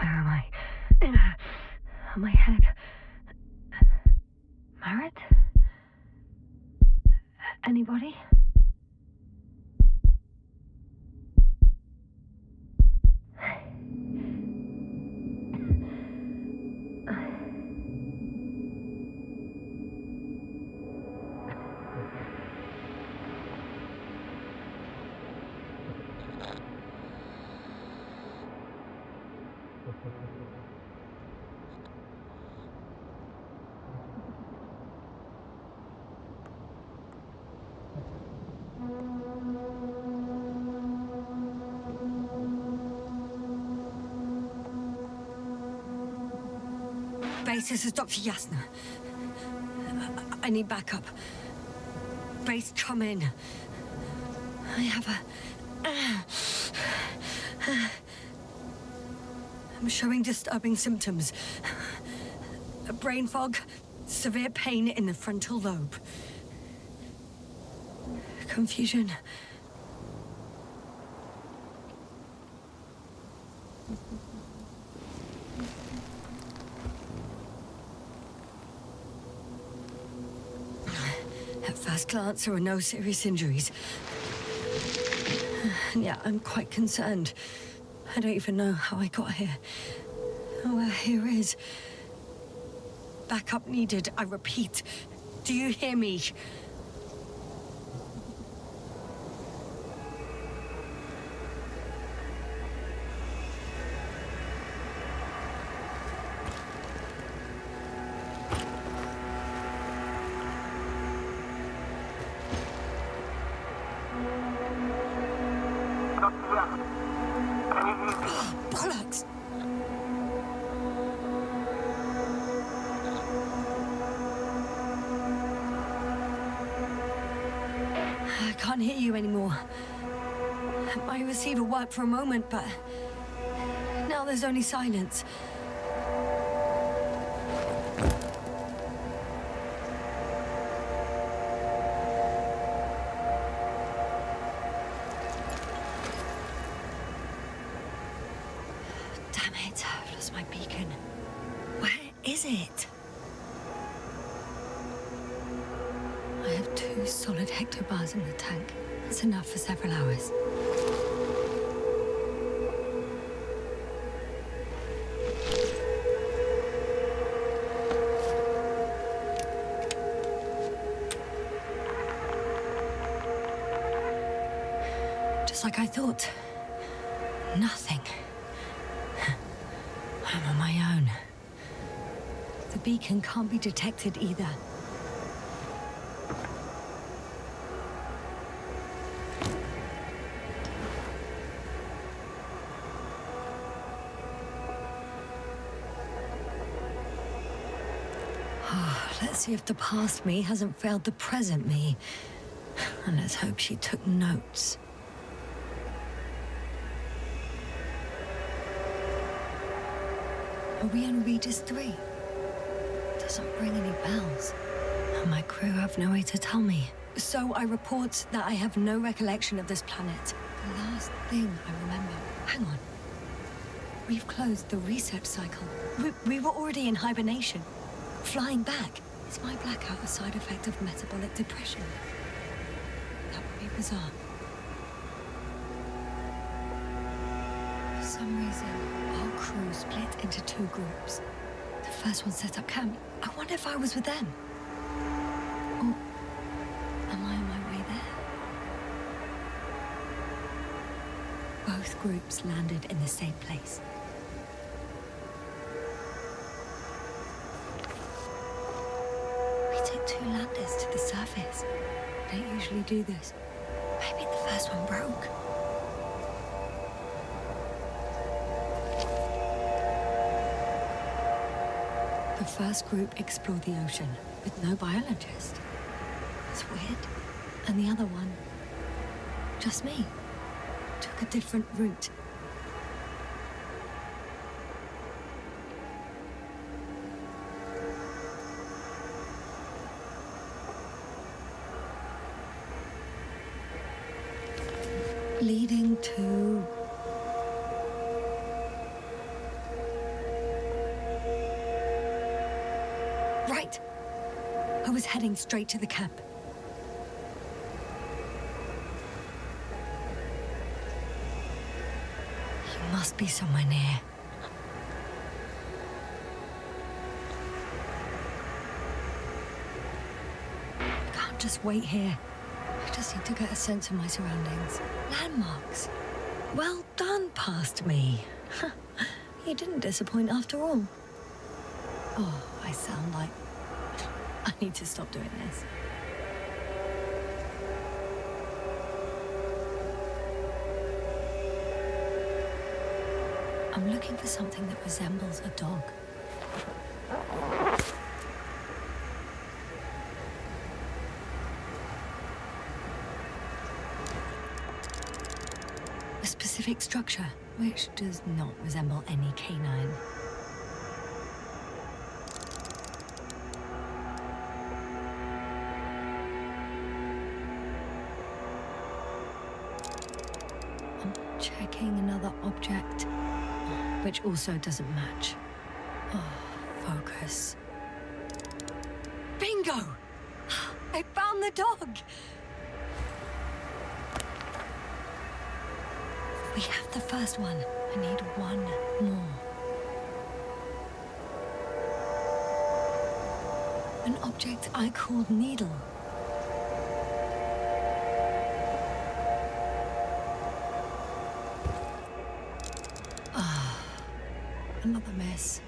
Where am I? On my head. Marriott? Anybody? Base, this is Dr. Yasna. I need backup. Base, come in. I have I'm showing disturbing symptoms. A brain fog, severe pain in the frontal lobe. Confusion. At first glance, there are no serious injuries. And yet, I'm quite concerned. I don't even know how I got here. Where here is. Backup needed, I repeat. Do you hear me? Bollocks! I can't hear you anymore. My receiver worked for a moment, but now there's only silence. Damn it, I've lost my beacon. Where is it? I have 2 solid hectobars in the tank. That's enough for several hours. Just like I thought. Nothing. I'm on my own. The beacon can't be detected either. Let's see if the past me hasn't failed the present me. And let's hope she took notes. Are we on Regis 3? Doesn't ring any bells. And my crew have no way to tell me. So I report that I have no recollection of this planet. The last thing I remember... Hang on. We've closed the research cycle. We were already in hibernation. Flying back. Is my blackout a side effect of metabolic depression? That would be bizarre. some reason, our crew split into two groups. The first one set up camp. I wonder if I was with them. Or am I on my way there? Both groups landed in the same place. We took two landers to the surface. We don't usually do this. Maybe the first one broke. The first group explored the ocean with no biologist. It's weird. And the other one, just me, took a different route. Leading to... Right. I was heading straight to the camp. You must be somewhere near. I can't just wait here. I just need to get a sense of my surroundings. Landmarks. Well done, past me. You didn't disappoint after all. Oh, I sound like... I need to stop doing this. I'm looking for something that resembles a dog. A specific structure, which does not resemble any canine. I'm checking another object, which also doesn't match. Oh, focus. Bingo! I found the dog! We have the first one. I need one more. An object I called needle. Ah, another mess.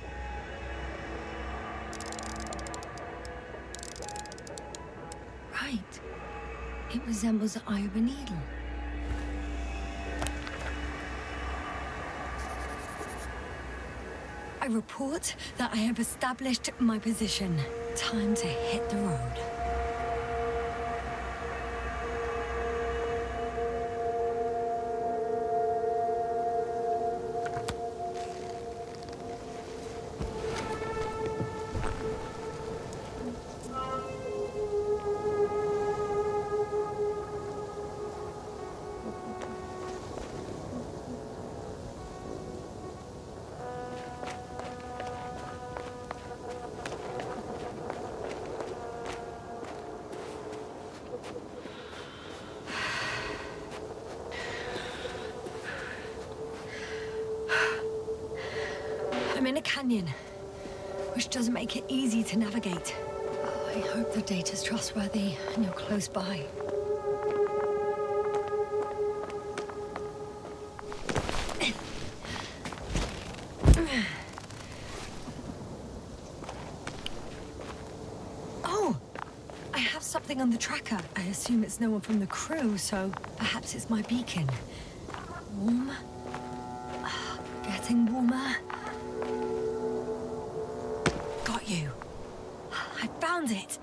Right. It resembles the eye of a needle. I report that I have established my position. Time to hit the road. I'm in a canyon, which doesn't make it easy to navigate. Oh, I hope the data's trustworthy and you're close by. Oh, I have something on the tracker. I assume it's no one from the crew, so perhaps it's my beacon. Warm. Getting warmer. Got you. I found it.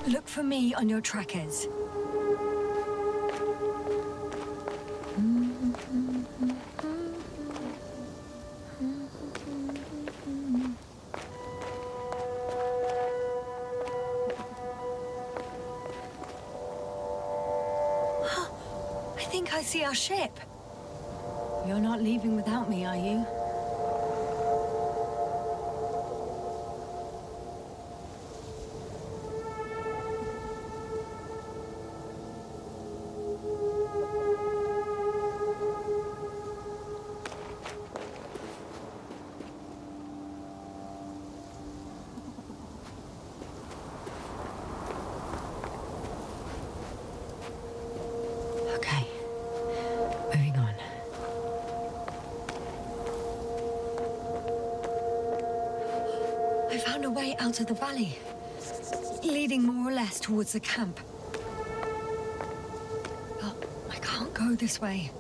Look for me on your trackers. I think I see our ship. You're not leaving without me, are you? way out of the valley, leading more or less towards the camp. But I can't go this way.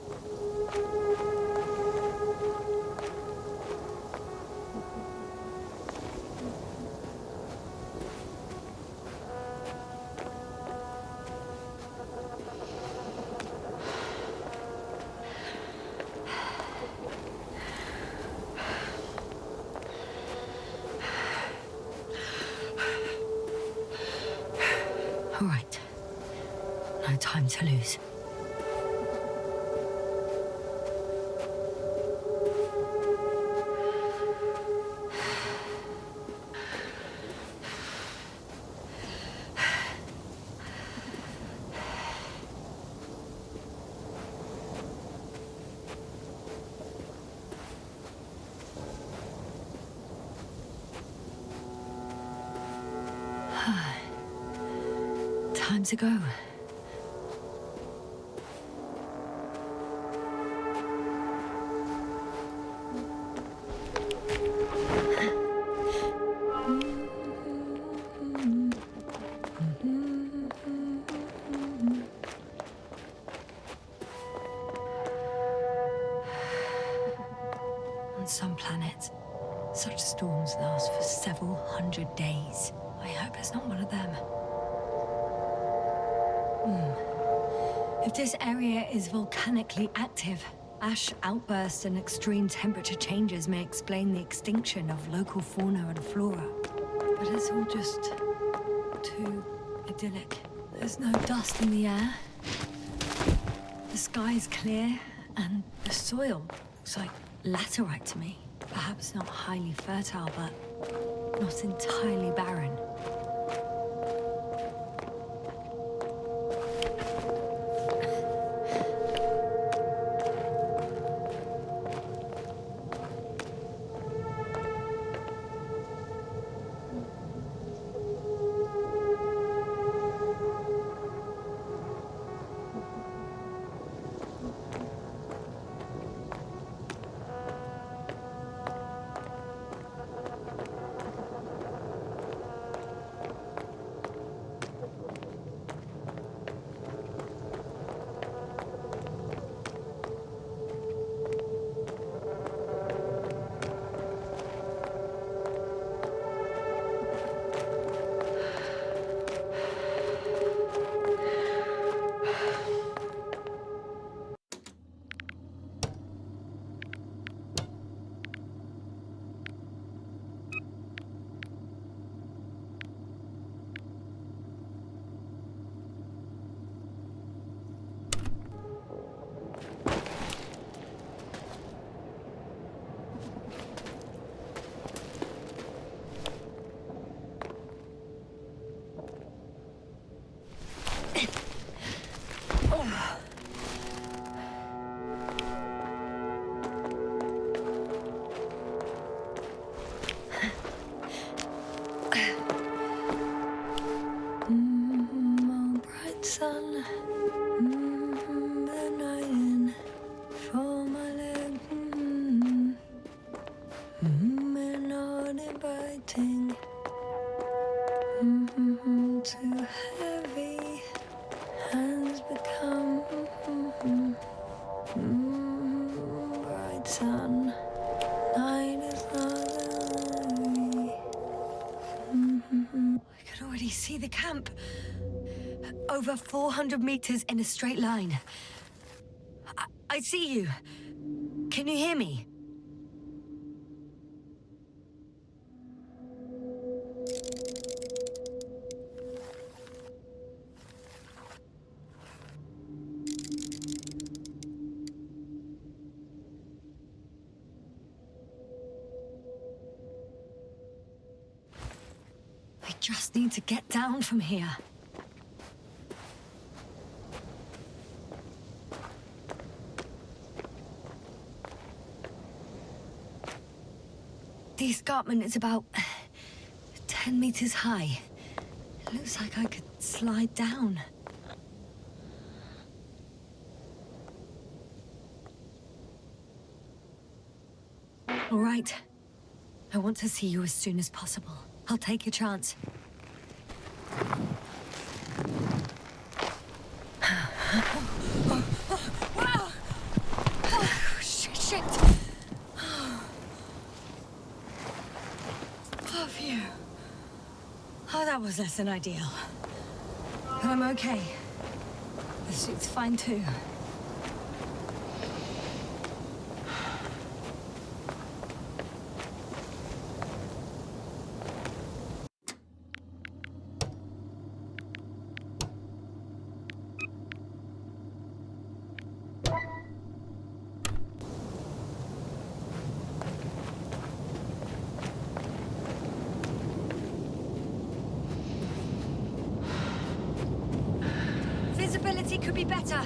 All right. No time to lose. Time to go. On some planets, such storms last for several hundred days. I hope it's not one of them. If this area is volcanically active, ash outbursts and extreme temperature changes may explain the extinction of local fauna and flora. But it's all just too idyllic. There's no dust in the air. The sky is clear, and the soil looks like laterite to me. Perhaps not highly fertile, but not entirely barren. Sun, the night in for my leg, and not inviting, too heavy, hands become bright sun, night is not I can already see the camp. Over 400 meters in a straight line. I see you. Can you hear me? I just need to get down from here. The escarpment is about 10 meters high. It looks like I could slide down. All right. I want to see you as soon as possible. I'll take your chance. Wow! Oh, shit! Oh, phew. Oh, that was less than ideal. But I'm okay. The suit's fine too. Visibility could be better.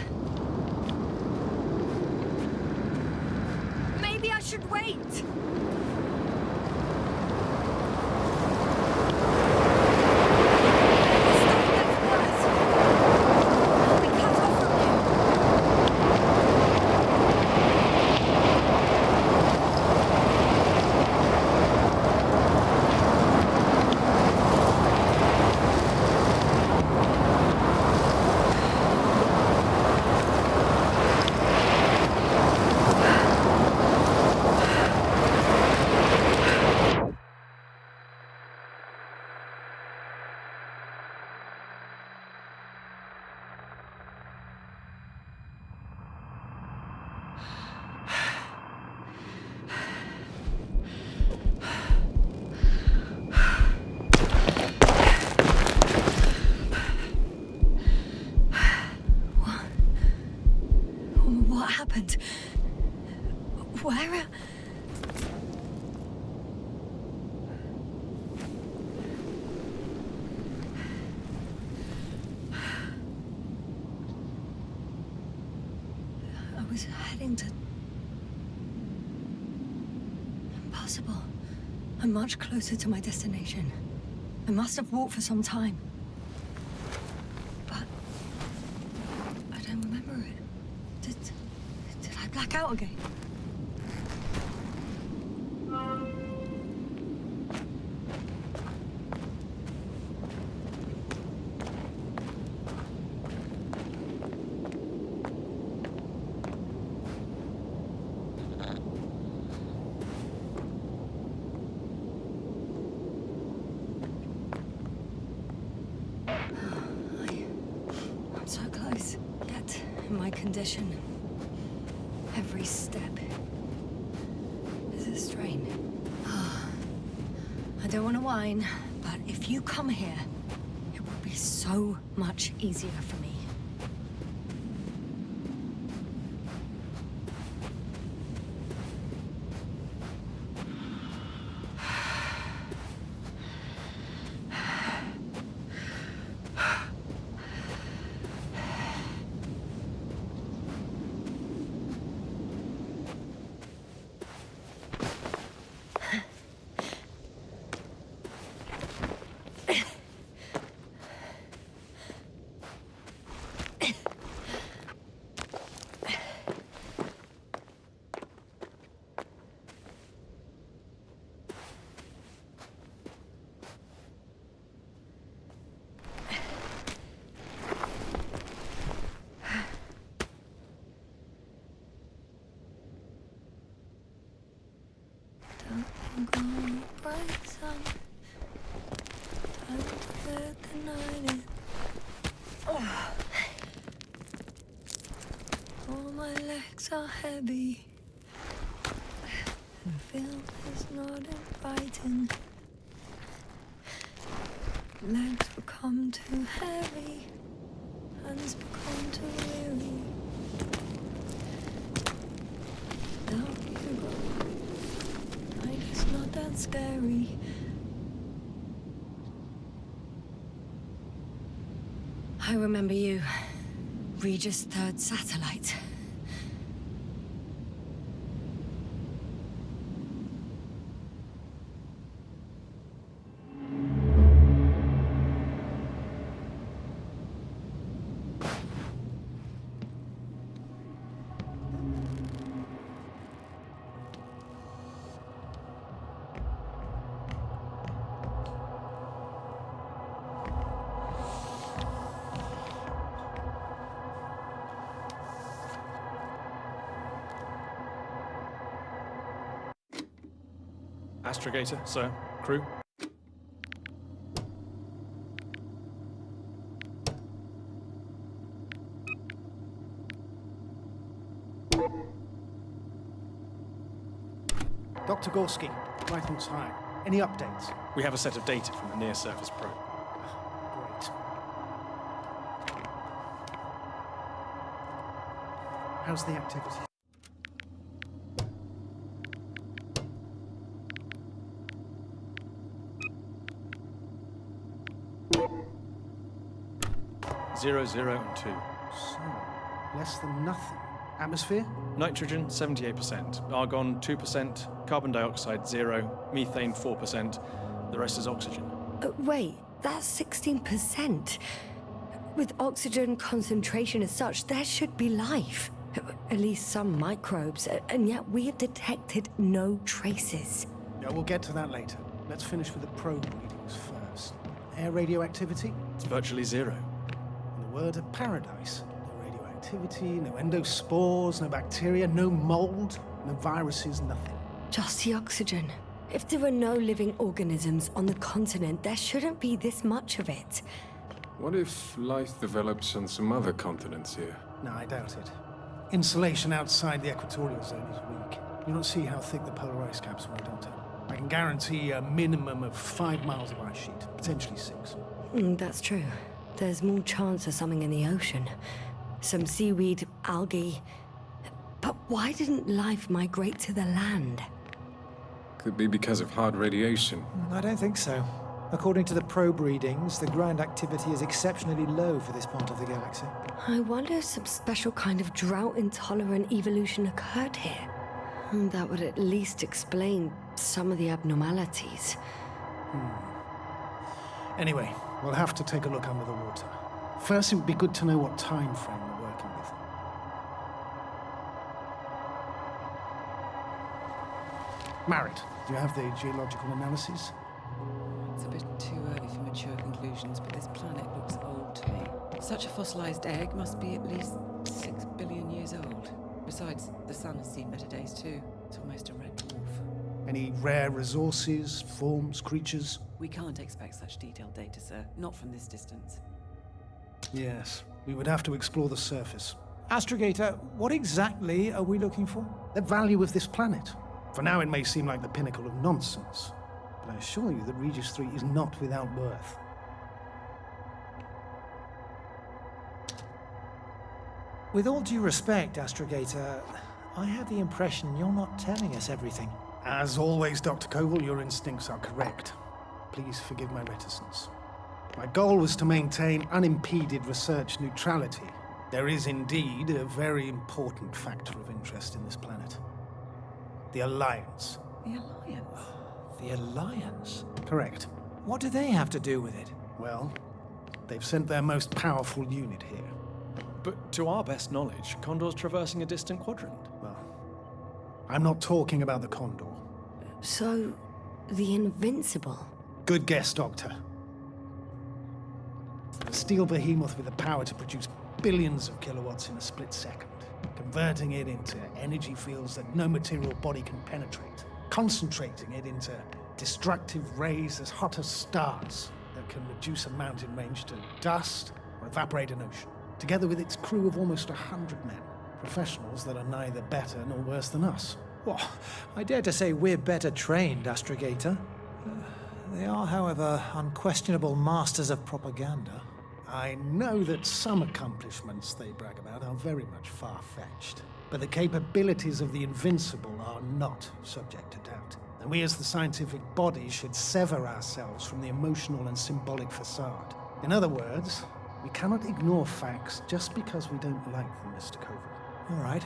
Maybe I should wait. What happened? Where? I was heading to... Impossible. I'm much closer to my destination. I must have walked for some time. But... I don't remember it. Did I black out again? I'm so close, yet in my condition, every step is a strain. I don't want to whine, but if you come here, it will be so much easier for me. All my legs are heavy. The film is not inviting. Legs become too heavy. Hands become too weary. Without you, life is not that scary. I remember you. Regis' third satellite. Astrogator, sir. Crew? Dr. Gorski, right on time. Any updates? We have a set of data from the near-surface probe. Great. How's the activity? Zero, 0, and 2. So, less than nothing. Atmosphere? Nitrogen, 78%. Argon, 2%. Carbon dioxide, 0. Methane, 4%. The rest is oxygen. Wait, that's 16%. With oxygen concentration as such, there should be life. At least some microbes, and yet we have detected no traces. Yeah, we'll get to that later. Let's finish with the probe readings first. Air radioactivity? It's virtually 0. In the word of paradise. No radioactivity, no endospores, no bacteria, no mold, no viruses, nothing. Just the oxygen. If there are no living organisms on the continent, there shouldn't be this much of it. What if life develops on some other continents here? No, I doubt it. Insulation outside the equatorial zone is weak. You don't see how thick the polar ice caps were, Doctor. I can guarantee a minimum of 5 miles of ice sheet, potentially 6. That's true. There's more chance of something in the ocean. Some seaweed, algae. But why didn't life migrate to the land? Could be because of hard radiation. I don't think so. According to the probe readings, the ground activity is exceptionally low for this part of the galaxy. I wonder if some special kind of drought-intolerant evolution occurred here. That would at least explain some of the abnormalities. Anyway, we'll have to take a look under the water. First, it would be good to know what time frame we're working with. Marit, do you have the geological analyses? It's a bit too early for mature conclusions, but this planet looks old to me. Such a fossilized egg must be at least 6 billion years old. Besides, the sun has seen better days too. It's almost a red dwarf. Any rare resources, forms, creatures? We can't expect such detailed data, sir. Not from this distance. Yes, we would have to explore the surface. Astrogator, what exactly are we looking for? The value of this planet. For now, it may seem like the pinnacle of nonsense, but I assure you that Regis 3 is not without worth. With all due respect, Astrogator, I have the impression you're not telling us everything. As always, Dr. Koval, your instincts are correct. Please forgive my reticence. My goal was to maintain unimpeded research neutrality. There is indeed a very important factor of interest in this planet. The Alliance. The Alliance? The Alliance? Correct. What do they have to do with it? Well, they've sent their most powerful unit here. But to our best knowledge, Condor's traversing a distant quadrant. Well, I'm not talking about the Condor. So, the Invincible. Good guess, Doctor. A steel behemoth with the power to produce billions of kilowatts in a split second, converting it into energy fields that no material body can penetrate, concentrating it into destructive rays as hot as stars that can reduce a mountain range to dust or evaporate an ocean, together with its crew of almost 100 men, professionals that are neither better nor worse than us. Well, I dare to say we're better trained, Astrogator. They are, however, unquestionable masters of propaganda. I know that some accomplishments they brag about are very much far-fetched, but the capabilities of the Invincible are not subject to doubt. And we as the scientific body should sever ourselves from the emotional and symbolic facade. In other words, we cannot ignore facts just because we don't like them, Mr. Koval. All right,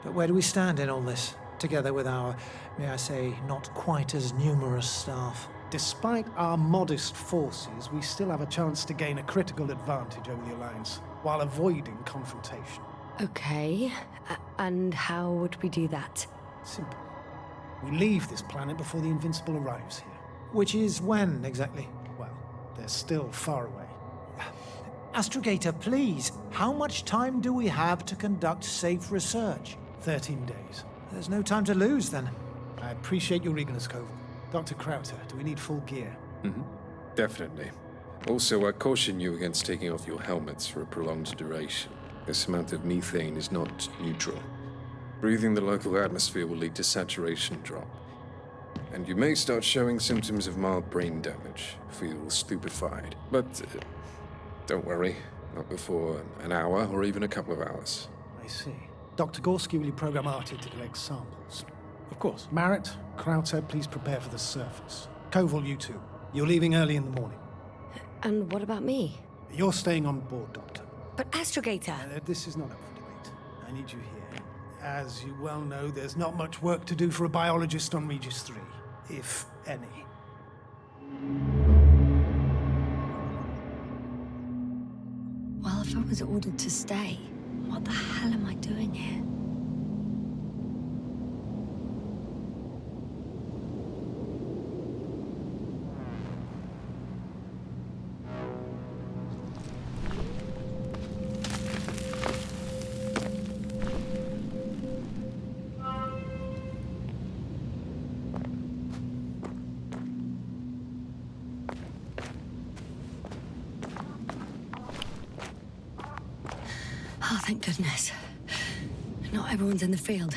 but where do we stand in all this, together with our, may I say, not quite as numerous staff? Despite our modest forces, we still have a chance to gain a critical advantage over the Alliance, while avoiding confrontation. Okay, and how would we do that? Simple. We leave this planet before the Invincible arrives here. Which is when, exactly? Well, they're still far away. Astrogator, please, how much time do we have to conduct safe research? 13 days. There's no time to lose, then. I appreciate your eagerness, Koval, Dr. Krauter, do we need full gear? Definitely. Also, I caution you against taking off your helmets for a prolonged duration. This amount of methane is not neutral. Breathing the local atmosphere will lead to saturation drop. And you may start showing symptoms of mild brain damage, feel stupefied. But don't worry, not before an hour or even a couple of hours. I see. Dr. Gorski, will you program Artie to collect samples? Of course. Marrett, Krauter, please prepare for the surface. Koval, you two. You're leaving early in the morning. And what about me? You're staying on board, Doctor. But Astrogator... This is not up for debate. I need you here. As you well know, there's not much work to do for a biologist on Regis 3, if any. Well, if I was ordered to stay, what the hell am I doing here? Oh, thank goodness. Not everyone's in the field.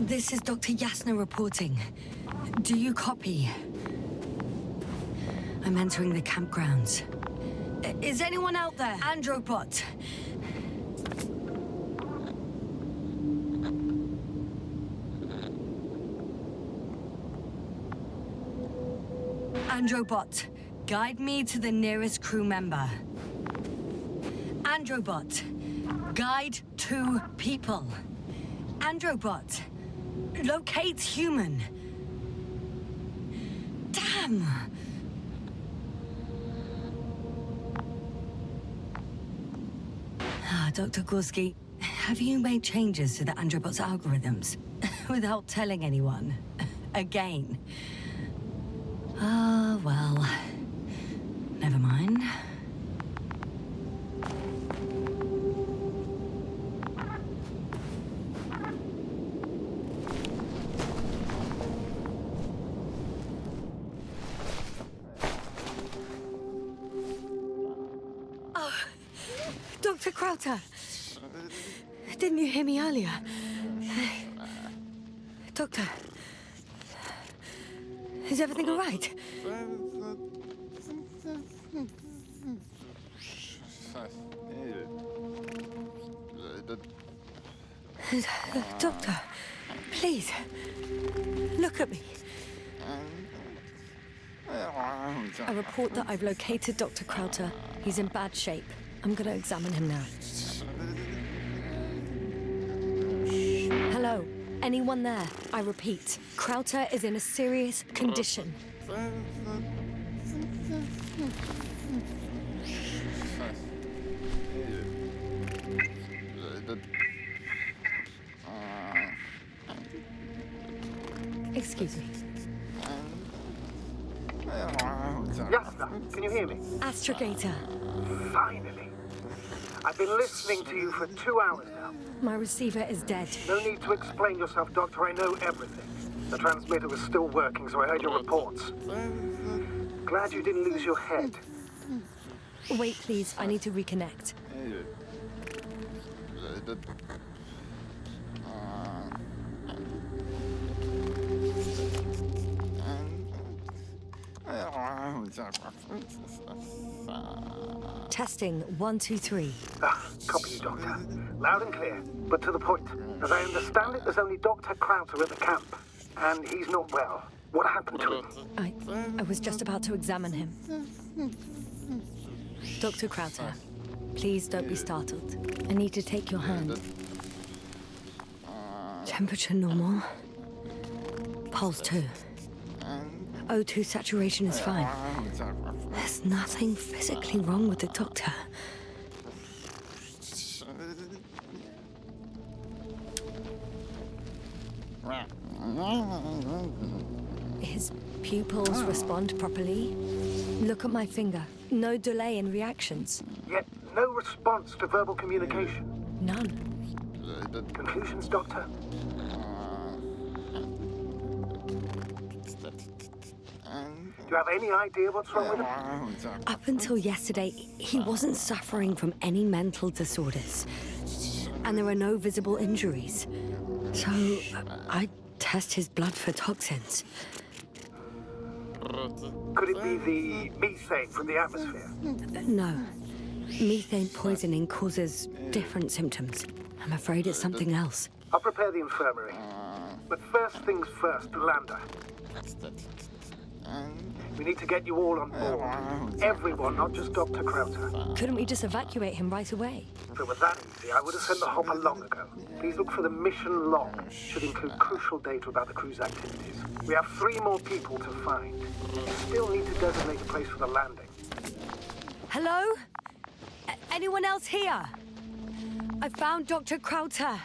This is Dr. Yasna reporting. Do you copy? I'm entering the campgrounds. Is anyone out there? Androbot. Androbot. Guide me to the nearest crew member. Androbot. Guide 2 people. Androbot. Locate human. Damn! Dr. Gorski, have you made changes to the Androbot's algorithms? Without telling anyone? Again? Ah, well... Never mind. Oh, Dr. Krauter. Didn't you hear me earlier? Doctor. Is everything all right? Doctor, please, look at me. I report that I've located Dr. Krauter. He's in bad shape. I'm gonna examine him now. Hello? Anyone there? I repeat, Krauter is in a serious condition. Excuse me. Yasna, can you hear me? Astrogator. Finally. I've been listening to you for 2 hours now. My receiver is dead. No need to explain yourself, Doctor. I know everything. The transmitter was still working, so I heard your reports. Glad you didn't lose your head. Wait, please. I need to reconnect. Testing 1, 2, 3. Copy you, Doctor. Loud and clear, but to the point. As I understand it, there's only Dr. Krauter at the camp, and he's not well. What happened to him? I was just about to examine him. Dr. Krauter, please don't be startled. I need to take your hand. Temperature normal. Pulse 2. O2 saturation is fine. There's nothing physically wrong with the doctor. His pupils respond properly. Look at my finger. No delay in reactions. Yet no response to verbal communication. None. Conclusions, Doctor? Do you have any idea what's wrong with him? Up until yesterday, he wasn't suffering from any mental disorders. And there are no visible injuries. So I test his blood for toxins. Could it be the methane from the atmosphere? No. Methane poisoning causes different symptoms. I'm afraid it's something else. I'll prepare the infirmary. But first things first, the lander. We need to get you all on board. Everyone, not just Dr. Krauter. Couldn't we just evacuate him right away? If it were that easy, I would have sent the hopper long ago. Please look for the mission log. Should include crucial data about the crew's activities. We have 3 more people to find. We still need to designate a place for the landing. Hello? Anyone else here? I found Dr. Krauter.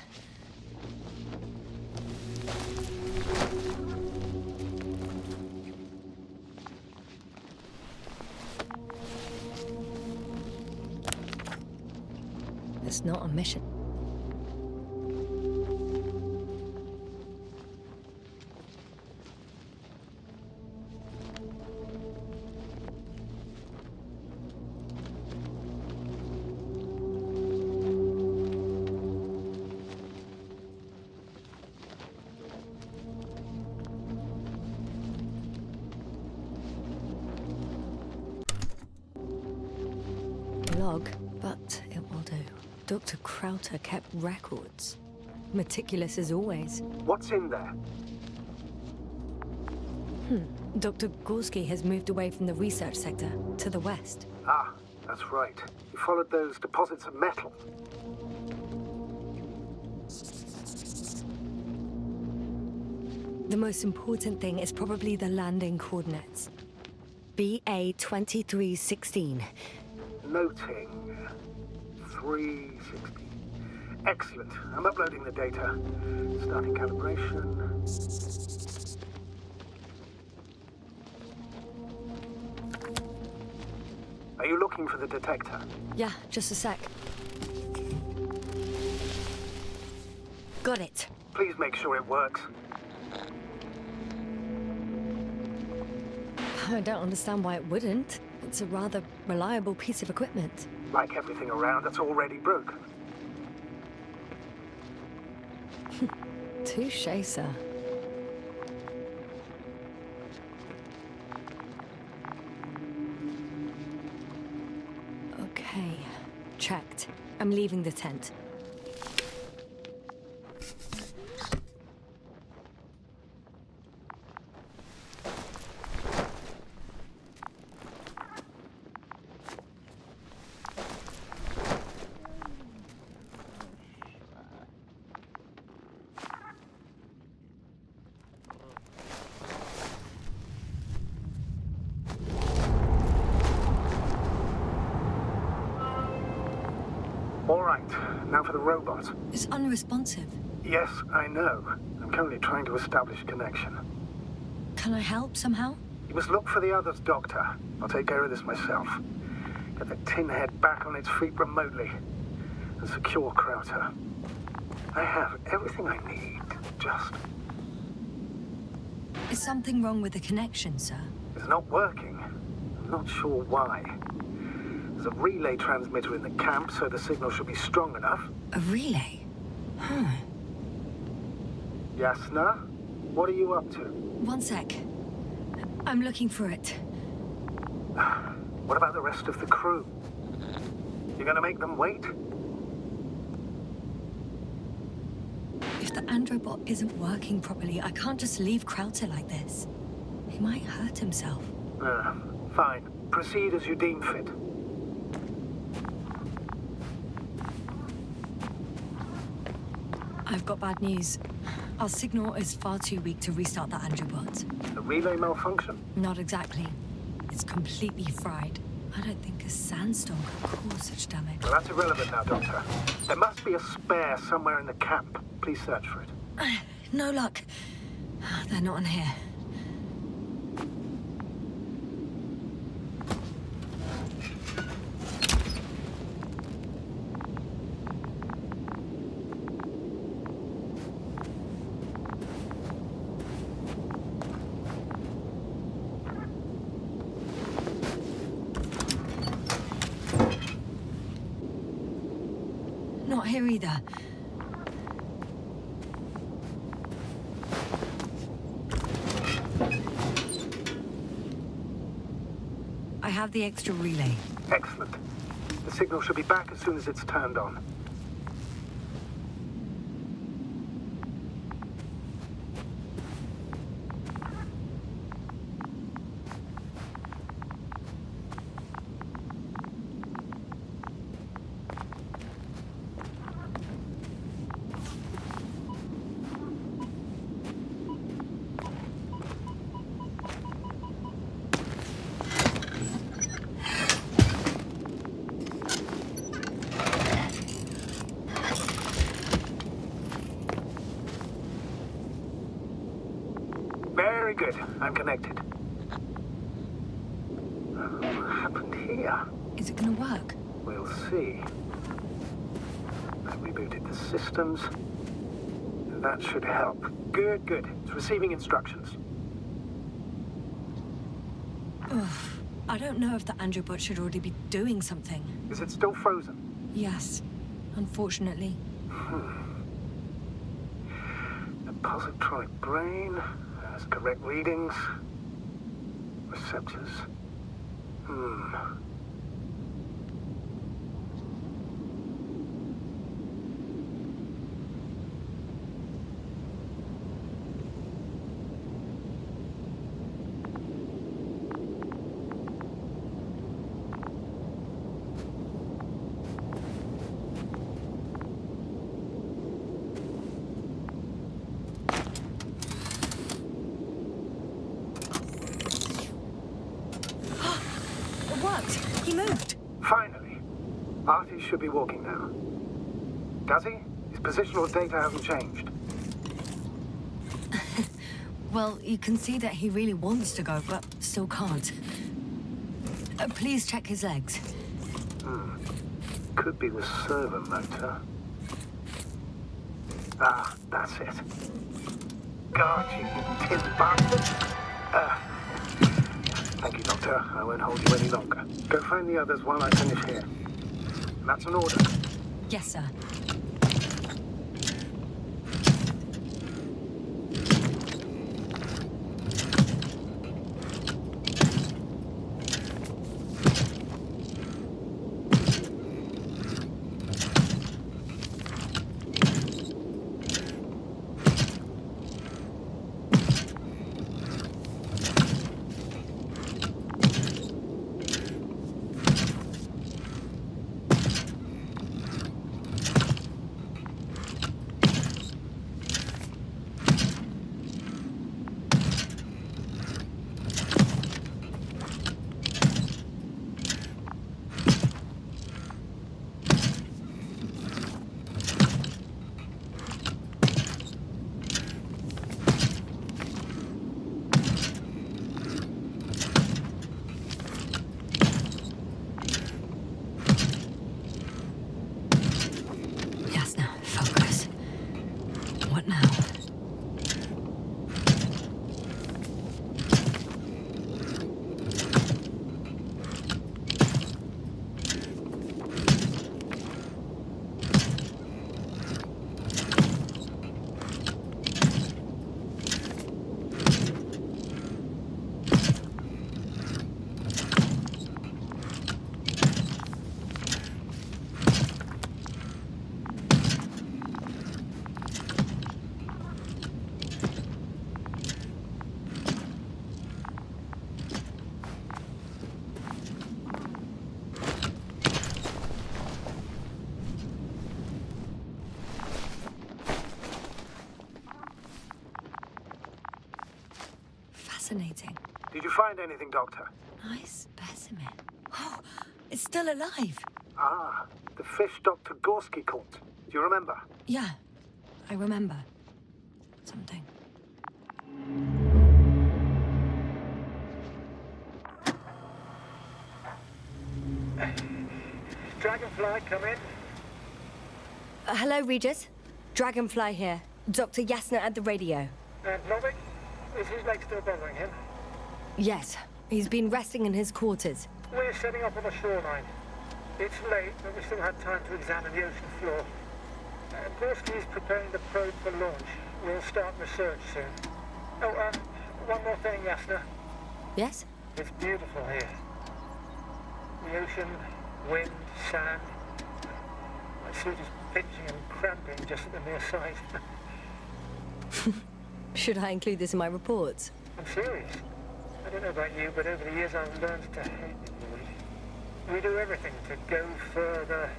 It's not a mission. Log, but it will do. Dr. Krauter kept records. Meticulous as always. What's in there? Dr. Gorski has moved away from the research sector to the west. Ah, that's right. You followed those deposits of metal. The most important thing is probably the landing coordinates. BA 2316. Noting. 360. Excellent. I'm uploading the data. Starting calibration. Are you looking for the detector? Yeah, just a sec. Got it. Please make sure it works. I don't understand why it wouldn't. It's a rather reliable piece of equipment. Like everything around that's already broken. Touché, sir. Okay, checked. I'm leaving the tent. All right, now for the robot. It's unresponsive. Yes, I know. I'm currently trying to establish a connection. Can I help somehow? You must look for the others, Doctor. I'll take care of this myself. Get the tin head back on its feet remotely. And secure Krauter. I have everything I need. Just... Is something wrong with the connection, sir? It's not working. I'm not sure why. There's a relay transmitter in the camp, so the signal should be strong enough. A relay? Yasna, what are you up to? One sec. I'm looking for it. What about the rest of the crew? You're gonna make them wait? If the androbot isn't working properly, I can't just leave Krauter like this. He might hurt himself. Fine. Proceed as you deem fit. I've got bad news. Our signal is far too weak to restart the androbot. The relay malfunction? Not exactly. It's completely fried. I don't think a sandstorm could cause such damage. Well, that's irrelevant now, Doctor. There must be a spare somewhere in the camp. Please search for it. No luck. They're not in here. here either. I have the extra relay. Excellent. The signal should be back as soon as it's turned on. Very good. I'm connected. What happened here? Is it gonna work? We'll see. I rebooted the systems. That should help. Good, good. It's receiving instructions. Ugh. I don't know if the Androbot should already be doing something. Is it still frozen? Yes, unfortunately. The positronic brain has correct readings. Receptors. It worked! He moved! Finally. Artie should be walking now. Does he? His positional data hasn't changed. Well, you can see that he really wants to go, but still can't. Please check his legs. Could be the servo motor. Ah, that's it. God, you tin bastard. Thank you, Doctor. I won't hold you any longer. Go find the others while I finish here. That's an order. Yes, sir. Fascinating. Did you find anything, Doctor? Nice specimen. Oh, it's still alive. Ah, the fish Dr. Gorski caught. Do you remember? Yeah, I remember. Something. Dragonfly, come in. Hello, Regis. Dragonfly here. Dr. Yasna at the radio. And Novik? Is his leg still bothering him? Yes, he's been resting in his quarters. We're setting up on the shoreline. It's late, but we still have time to examine the ocean floor. Gorski's preparing the probe for launch. We'll start research soon. Oh, one more thing, Yasna. Yes? It's beautiful here. The ocean, wind, sand. My suit is pinching and cramping just at the mere sight. Should I include this in my reports? I'm serious. I don't know about you, but over the years I've learned to hate the void. We do everything to go further,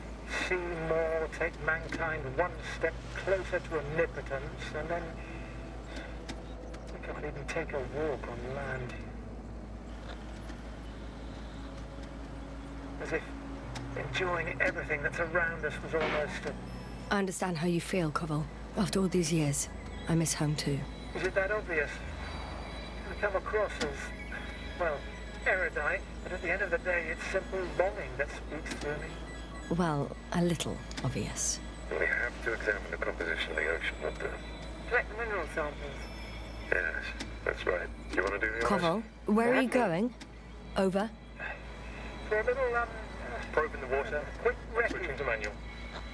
see more, take mankind one step closer to omnipotence, and then we can't even take a walk on land. As if enjoying everything that's around us was almost a... I understand how you feel, Koval. After all these years, I miss home too. Is it that obvious? I come across as, well, erudite, but at the end of the day, it's simple longing that speaks through me. Well, a little obvious. We have to examine the composition of the ocean, not the... Collect the mineral samples. Yes, that's right. You want to do the honors? Koval, where are you going? Over. For a little, Probe in the water. quick Switching recce, to manual.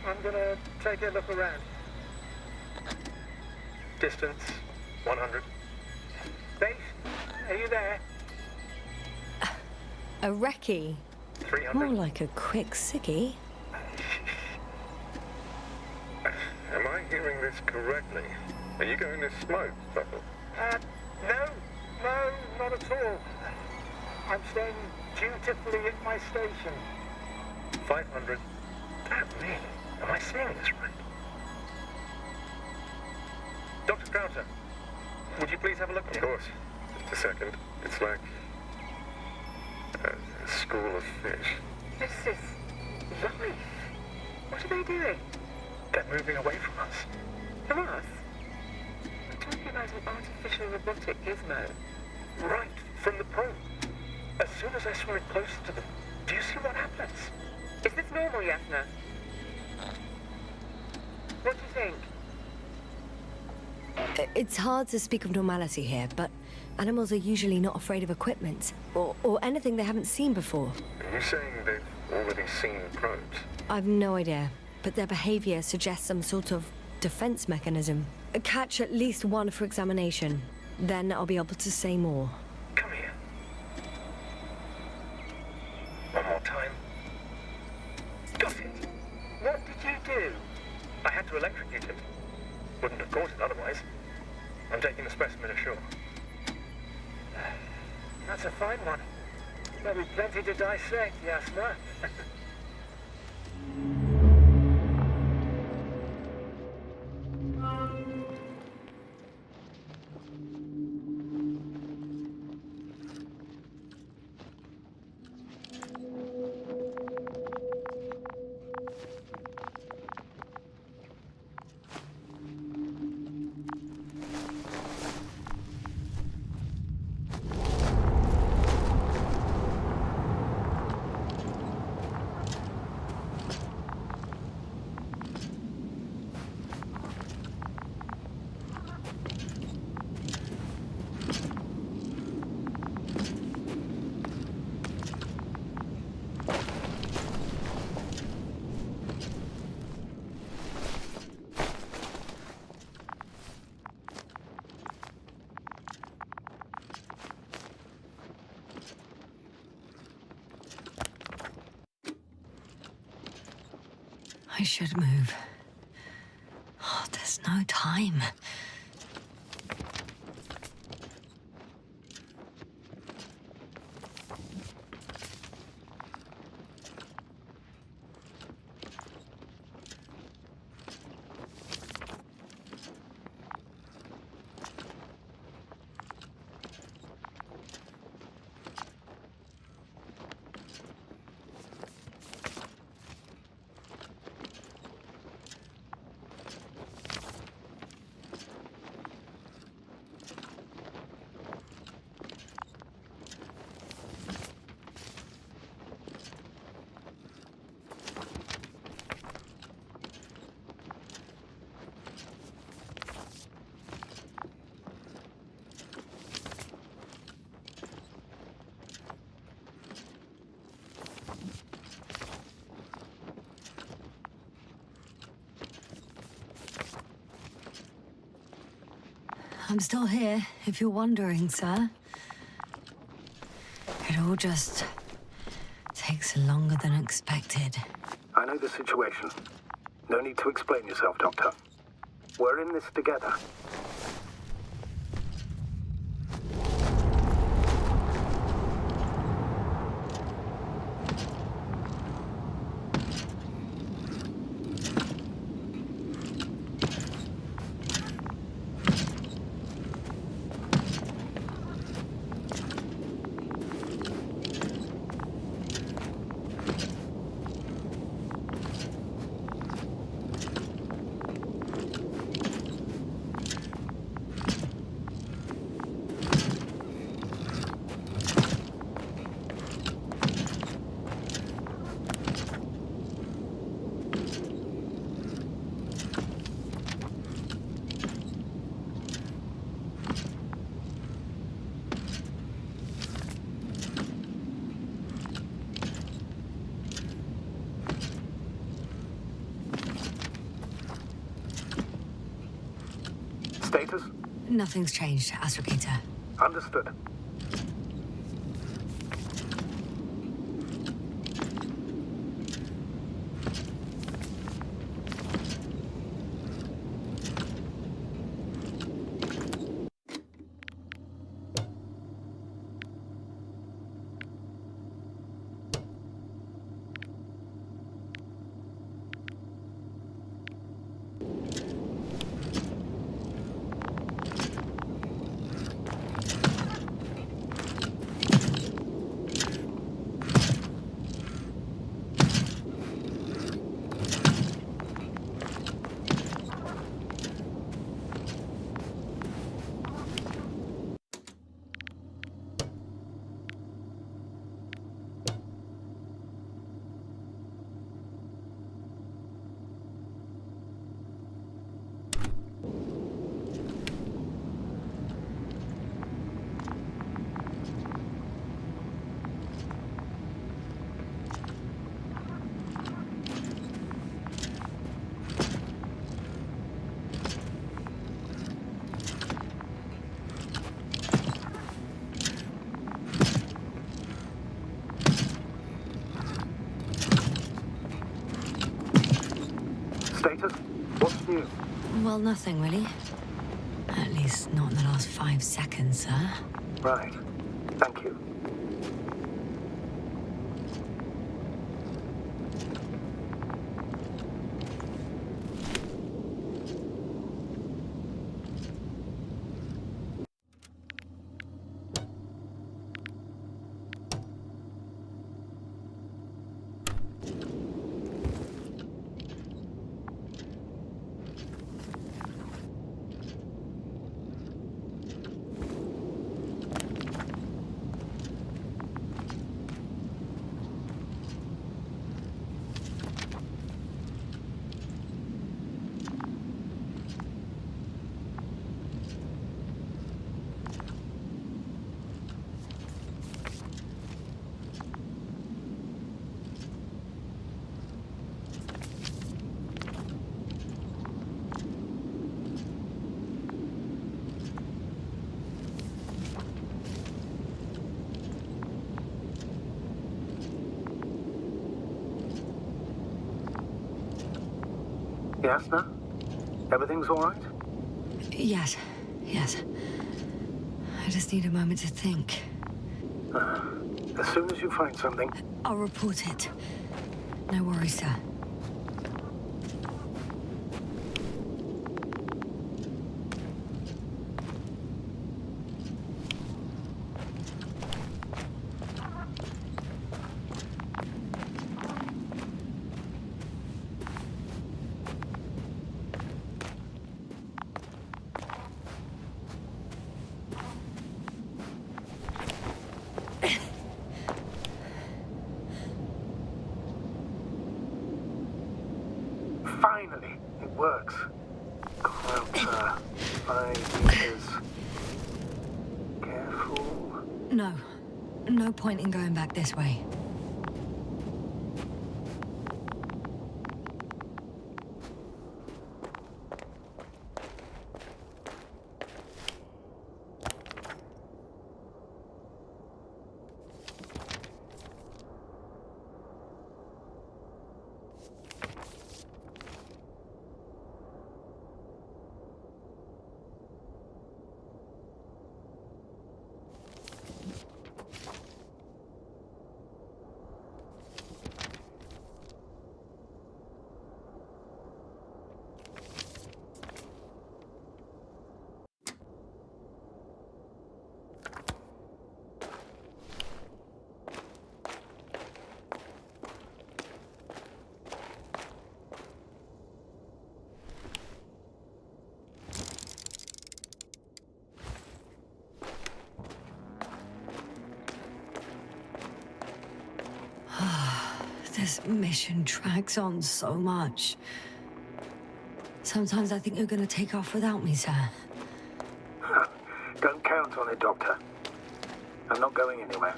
I'm gonna take a look around. Distance, 100. Base, are you there? A recce. 300. More like a quick sickie. Am I hearing this correctly? Are you going to smoke, Buckle? No, not at all. I'm staying dutifully at my station. 500. That me? Am I seeing this right? Dr. Crowther, would you please have a look? Of course. Just a second. It's like a school of fish. This is life. What are they doing? They're moving away from us. From us? I'm talking about an artificial robotic gizmo. Right from the probe. As soon as I swim it closer to them, do you see what happens? Is this normal, Yasna? What do you think? It's hard to speak of normality here, but animals are usually not afraid of equipment or anything they haven't seen before. Are you saying they've already seen probes? I've no idea, but their behavior suggests some sort of defense mechanism. Catch at least one for examination. Then I'll be able to say more. Come here. One more time. Got it. What did you do? I had to electrocute it. Wouldn't have caught it otherwise. I'm taking the specimen ashore. That's a fine one. There'll be plenty to dissect, Yasna. I should move. Oh, there's no time. I'm still here, if you're wondering, sir. It all just takes longer than expected. I know the situation. No need to explain yourself, Doctor. We're in this together. Status? Nothing's changed, Astrogator. Understood. Status? What's new? Well, nothing really. At least not in the last 5 seconds, sir. Right. Thank you. Yes, no? Everything's all right? Yes, yes. I just need a moment to think. As soon as you find something, I'll report it. No worries, sir. finally, it works. Croucher, 5 meters. Careful. No. No point in going back this way. This mission drags on so much. Sometimes I think you're gonna take off without me, sir. Don't count on it, Doctor. I'm not going anywhere.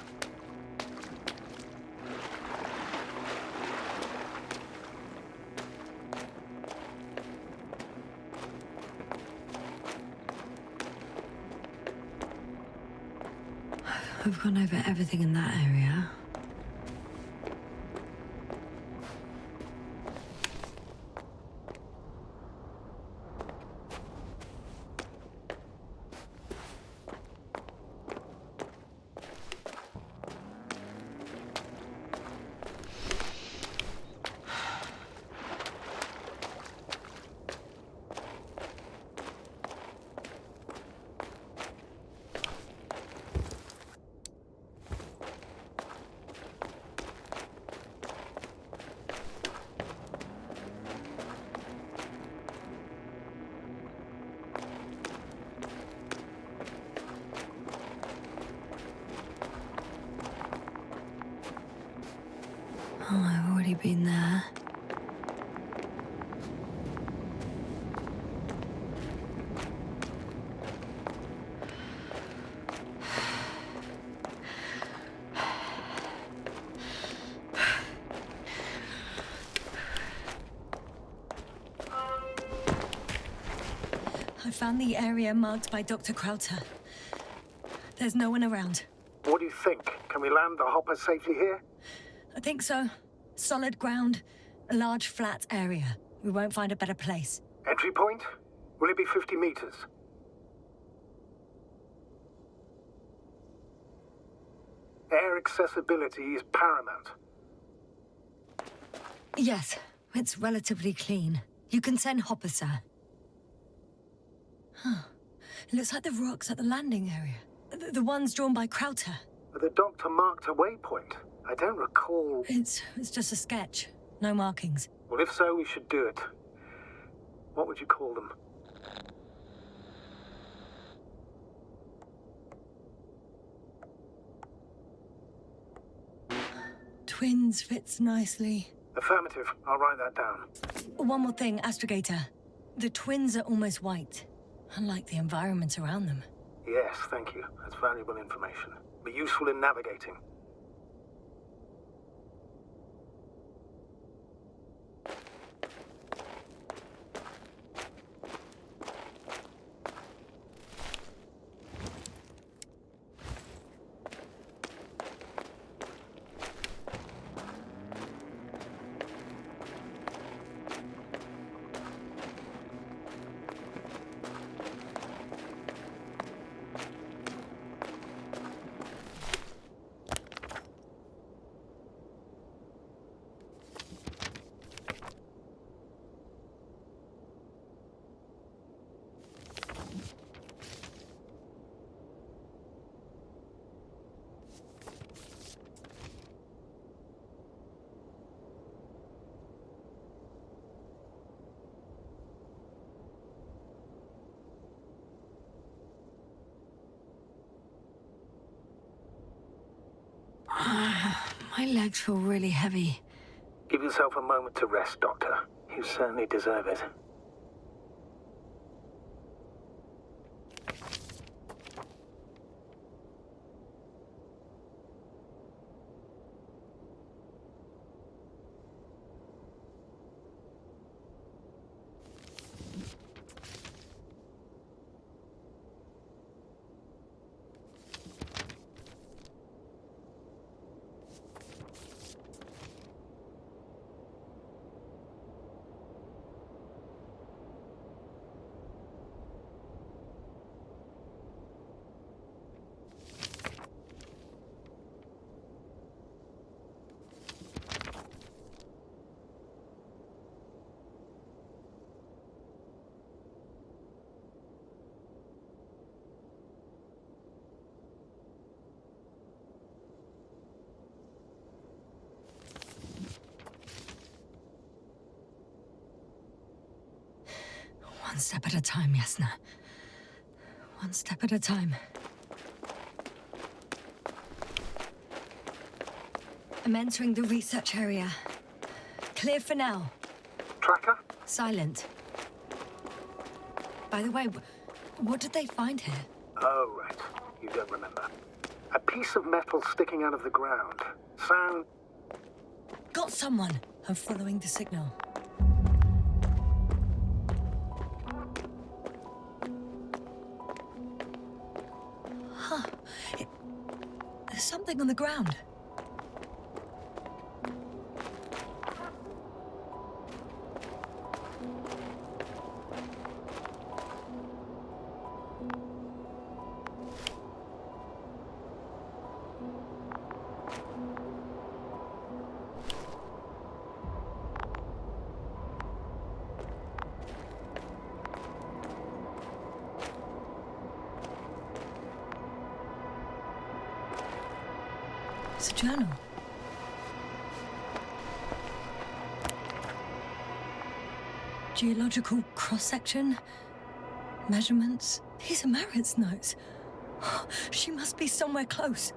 We've gone over everything in that area. Oh, I've already been there. I found the area marked by Dr. Krauter. There's no one around. What do you think? Can we land the hopper safely here? I think so. Solid ground, a large flat area. We won't find a better place. Entry point? Will it be 50 meters? Air accessibility is paramount. Yes, it's relatively clean. You can send Hopper, sir. Huh. It looks like the rocks at the landing area. The ones drawn by Krauter. The doctor marked a waypoint. I don't recall... It's just a sketch. No markings. Well, if so, we should do it. What would you call them? Twins fits nicely. Affirmative. I'll write that down. One more thing, Astrogator. The twins are almost white, unlike the environment around them. Yes, thank you. That's valuable information. Be useful in navigating. My legs feel really heavy. Give yourself a moment to rest, Doctor. You certainly deserve it. One step at a time, Yasna. One step at a time. I'm entering the research area. Clear for now. Tracker? Silent. By the way, what did they find here? Oh, right. You don't remember. A piece of metal sticking out of the ground. Sound... Got someone. I'm following the signal. Huh. There's something on the ground. It's a journal. Geological cross-section, measurements. These are Merritt's notes. She must be somewhere close.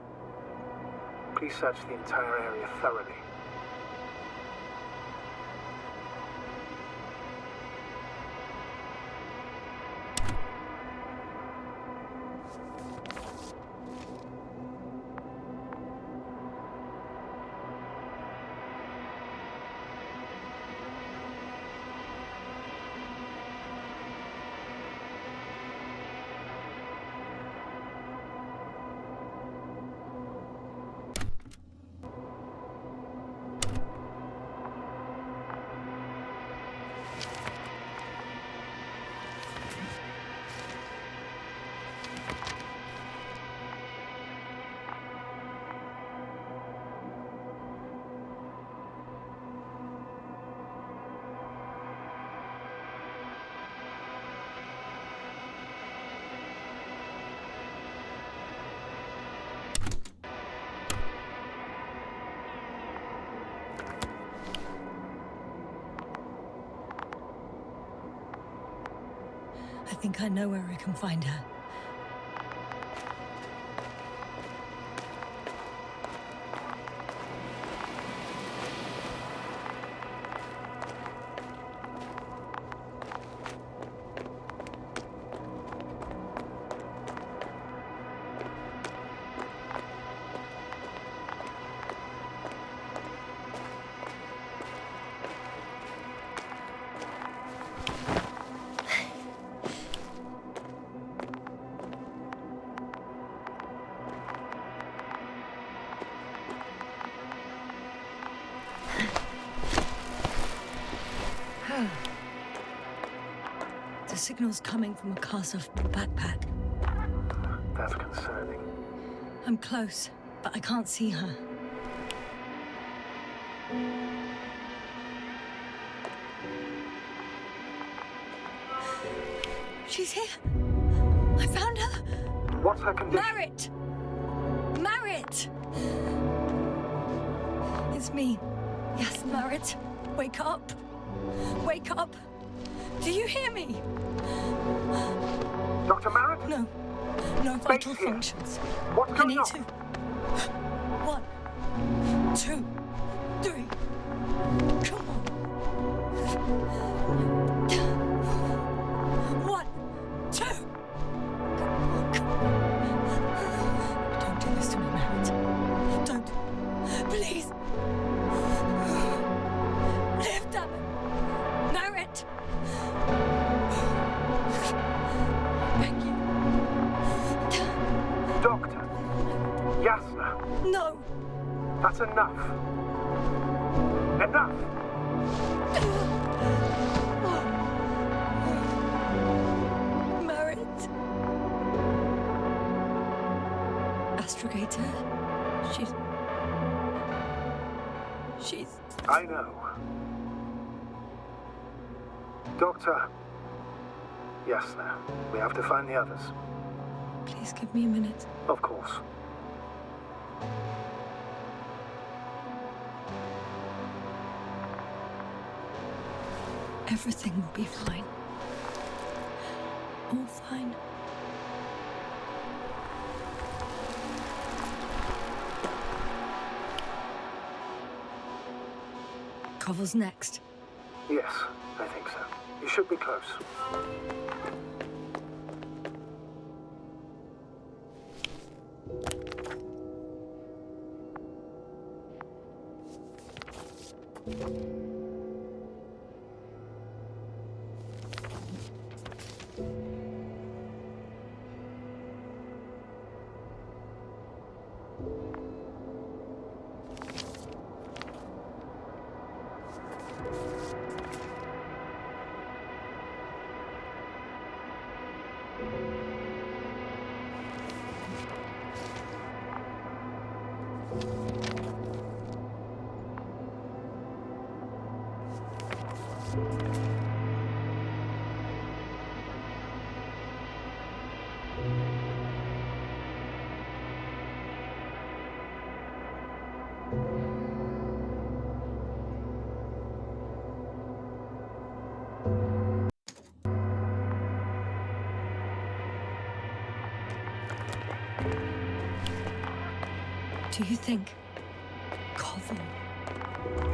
Please search the entire area thoroughly. I think I know where I can find her. The signal's coming from a cast-off backpack. That's concerning. I'm close, but I can't see her. She's here! I found her! What's her condition? Merritt! Merritt! It's me. Yes, Merritt. Wake up. Wake up. Do you hear me? Dr. Merritt? No. No vital here. functions. What's I going need on? to. 1, 2, 3. Come on. 1, 2. Don't do this to me, Merritt. Don't. Please. Live, damn it. Merritt. Thank you. Doctor. Yasna. No. That's enough. Enough! Merritt. Astrogator. She's... I know. Doctor. Yasna. We have to find the others. Please give me a minute. Of course. Everything will be fine. All fine. Koval's next. Yes, I think so. You should be close. Do you think Koval?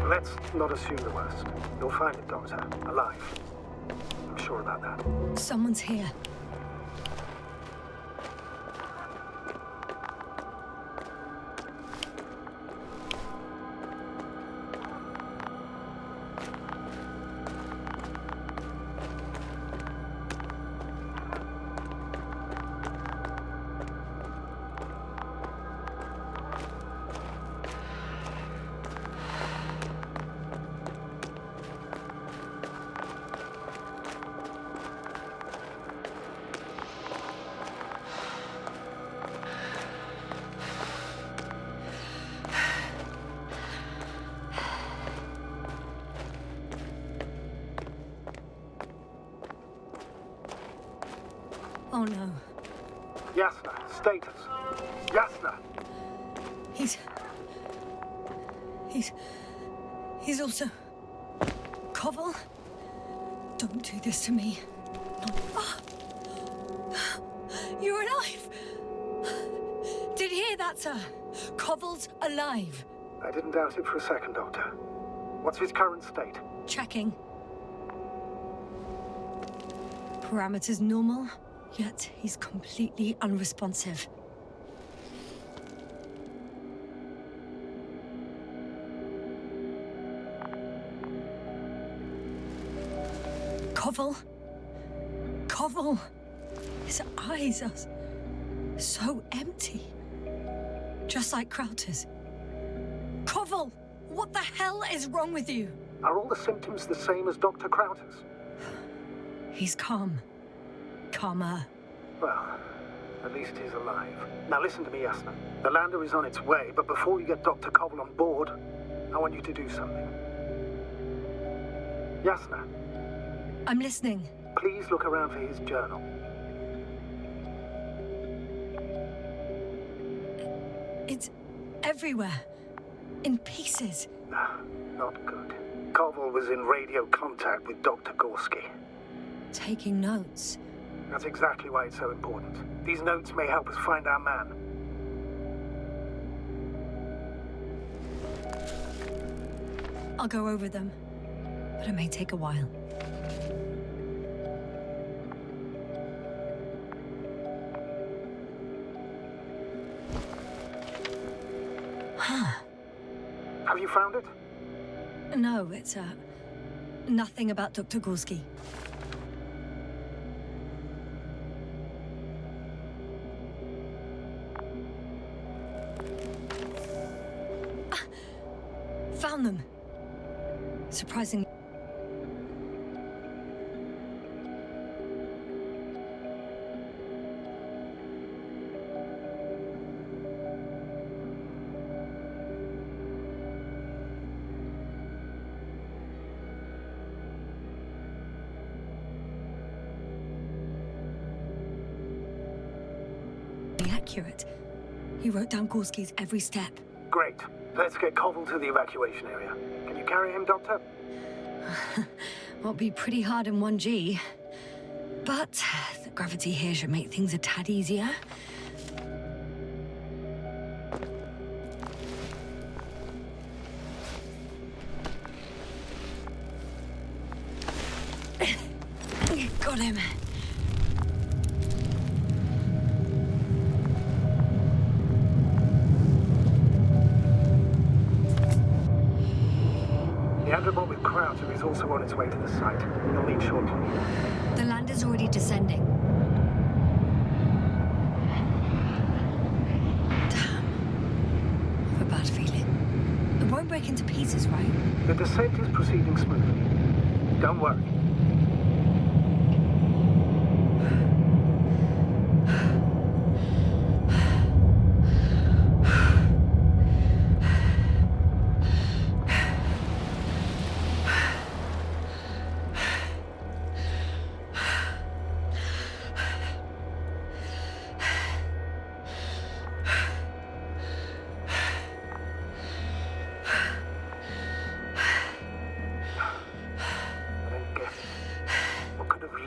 Let's not assume the worst. You'll find it, Doctor. Alive. I'm sure about that. Someone's here. Oh no. Yasna, status. Yasna! He's also... Koval? Don't do this to me. Oh. You're alive! Did you hear that, sir? Koval's alive. I didn't doubt it for a second, Doctor. What's his current state? Checking. Parameters normal, yet he's completely unresponsive. Koval! His eyes are so empty. Just like Krauter's. Koval! What the hell is wrong with you? Are all the symptoms the same as Dr. Krauter's? He's calm. Calmer. Well, at least he's alive. Now listen to me, Yasna. The lander is on its way, but before you get Dr. Koval on board, I want you to do something. Yasna. I'm listening. Please look around for his journal. It's everywhere. In pieces. Not good. Koval was in radio contact with Dr. Gorski. Taking notes. That's exactly why it's so important. These notes may help us find our man. I'll go over them, but it may take a while. Have you found it? No, it's, nothing about Dr. Gorski. Found them. Surprising. Accurate. He wrote down Gorski's every step. Great. Let's get Koval to the evacuation area. Can you carry him, Doctor? Will be pretty hard in 1G. But the gravity here should make things a tad easier. Got him. The Androbot with Crowther is also on its way to the site. You'll meet shortly. The lander's already descending. Damn. I have a bad feeling. It won't break into pieces, right? The descent is proceeding smoothly. Don't worry.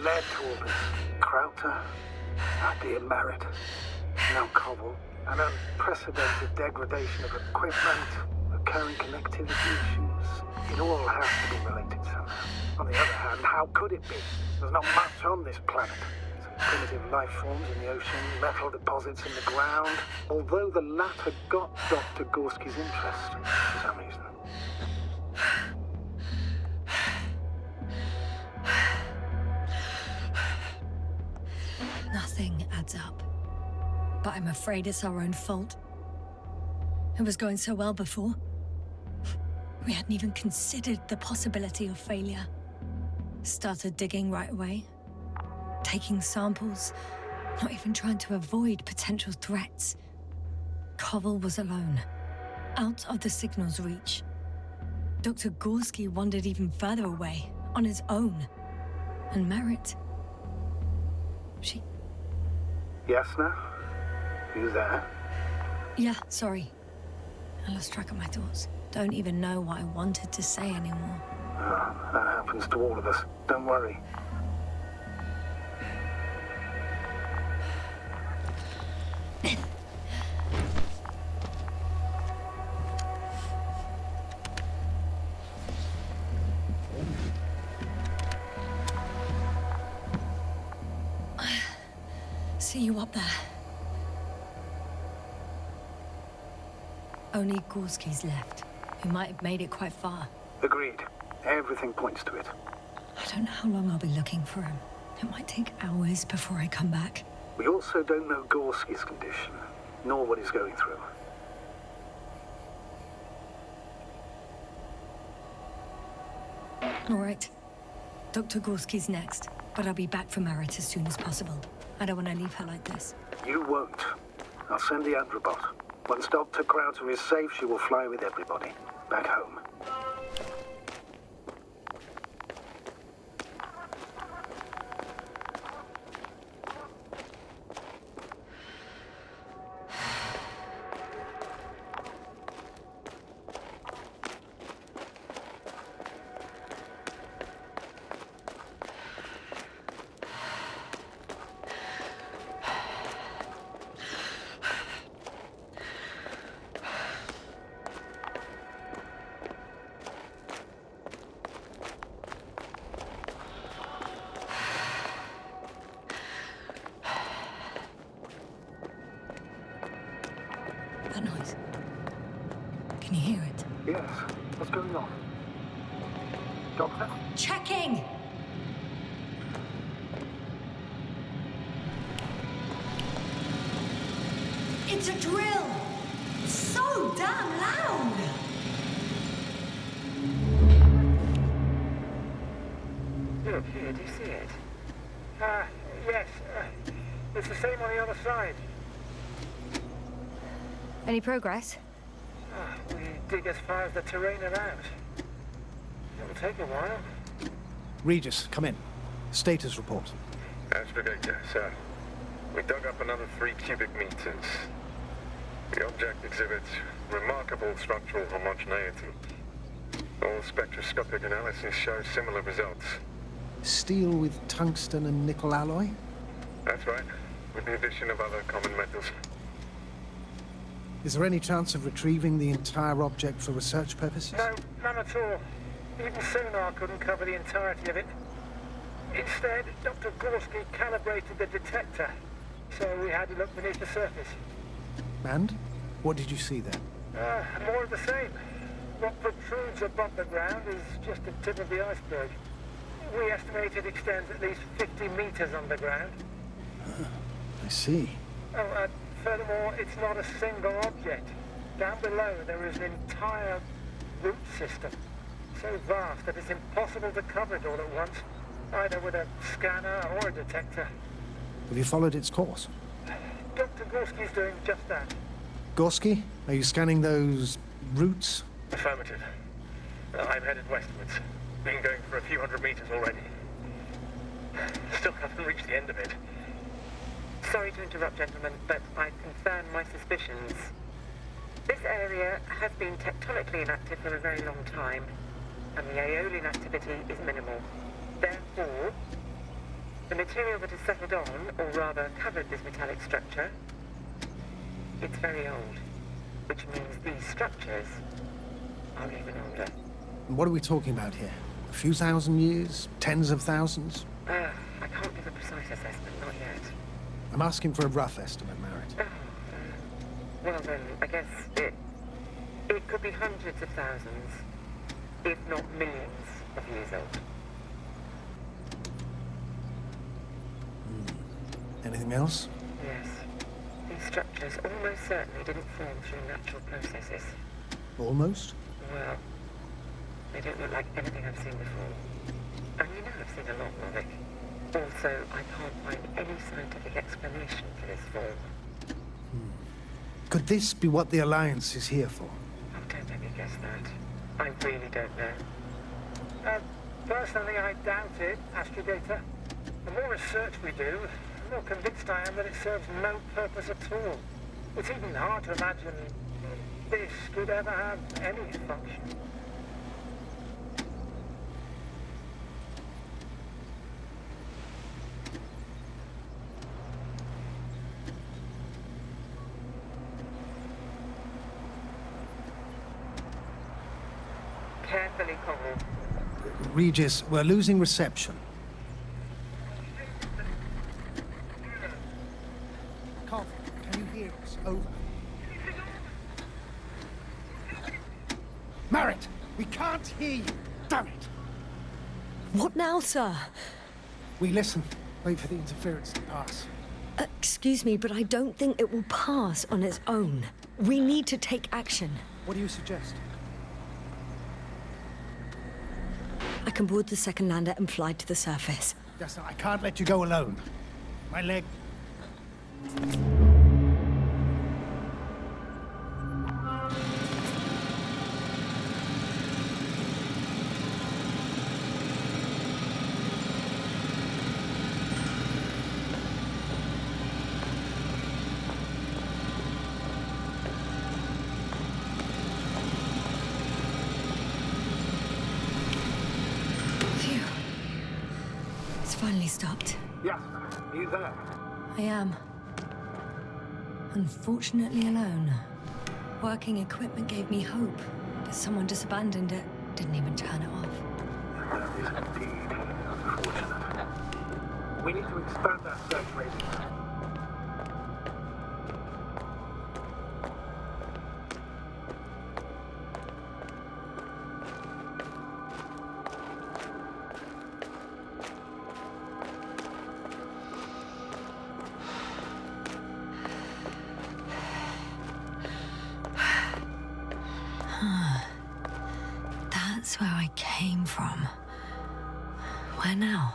Led to all this. Crowther, our dear Merritt, now Cobble, an unprecedented degradation of equipment, recurring connectivity issues. It all has to be related somehow. On the other hand, how could it be? There's not much on this planet. Some primitive life forms in the ocean, metal deposits in the ground. Although the latter got Dr. Gorski's interest for some reason. Nothing adds up. But I'm afraid it's our own fault. It was going so well before. We hadn't even considered the possibility of failure. Started digging right away. Taking samples. Not even trying to avoid potential threats. Koval was alone. Out of the signal's reach. Dr. Gorski wandered even further away. On his own. And Merritt... She... Yes, now? You there? Yeah, sorry. I lost track of my thoughts. Don't even know what I wanted to say anymore. Oh, that happens to all of us. Don't worry. See you up there. Only Gorski's left. He might have made it quite far. Agreed. Everything points to it. I don't know how long I'll be looking for him. It might take hours before I come back. We also don't know Gorski's condition, nor what he's going through. All right. Dr. Gorski's next, but I'll be back for Merritt as soon as possible. I don't want to leave her like this. You won't. I'll send the Androbot. Once Dr. Crowther is safe, she will fly with everybody. Back home. That noise. Can you hear it? Yes. What's going on? Doctor? Checking! It's a drill! So damn loud! Look, here, do you see it? Yes. It's the same on the other side. Any progress? We dig as far as the terrain allows. It'll take a while. Regis, come in. Status report. Astrogator, sir. We dug up another 3 cubic meters. The object exhibits remarkable structural homogeneity. All spectroscopic analysis shows similar results. Steel with tungsten and nickel alloy? That's right, with the addition of other common metals. Is there any chance of retrieving the entire object for research purposes? No, none at all. Even sonar couldn't cover the entirety of it. Instead, Dr. Gorski calibrated the detector, so we had to look beneath the surface. And? What did you see there? More of the same. What protrudes above the ground is just the tip of the iceberg. We estimate it extends at least 50 meters underground. I see. Furthermore, it's not a single object. Down below, there is an entire root system, so vast that it's impossible to cover it all at once, either with a scanner or a detector. Have you followed its course? Dr. Gorski's doing just that. Gorski, are you scanning those roots? Affirmative. I'm headed westwards. Been going for a few hundred meters already. Still haven't reached the end of it. Sorry to interrupt, gentlemen, but I confirm my suspicions. This area has been tectonically inactive for a very long time, and the aeolian activity is minimal. Therefore, the material that has settled on, or rather covered this metallic structure, it's very old, which means these structures are even older. What are we talking about here? A few thousand years? Tens of thousands? I can't give a precise assessment, not yet. I'm asking for a rough estimate, Merritt. Well then, I guess it could be hundreds of thousands, if not millions of years old. Anything else? Yes. These structures almost certainly didn't form through natural processes. Almost? Well, they don't look like anything I've seen before. And you know I've seen a lot, Rovic. Also, I can't find any scientific explanation for this form. Could this be what the Alliance is here for? Oh, don't let me guess that. I really don't know. Personally, I doubt it, Astrogator. The more research we do, the more convinced I am that it serves no purpose at all. It's even hard to imagine this could ever have any function. Carefully, Connell. Regis, we're losing reception. Carl, can you hear us? Over. Merritt, we can't hear you. Damn it. What now, sir? We listen. Wait for the interference to pass. Excuse me, but I don't think it will pass on its own. We need to take action. What do you suggest? I can board the second lander and fly to the surface. Yes, I can't let you go alone. My leg... Phew. It's finally stopped. Yes, you there? I am. Unfortunately alone. Working equipment gave me hope, but someone just abandoned it. Didn't even turn it off. That is indeed unfortunate. We need to expand our search radius. That's where I came from. Where now?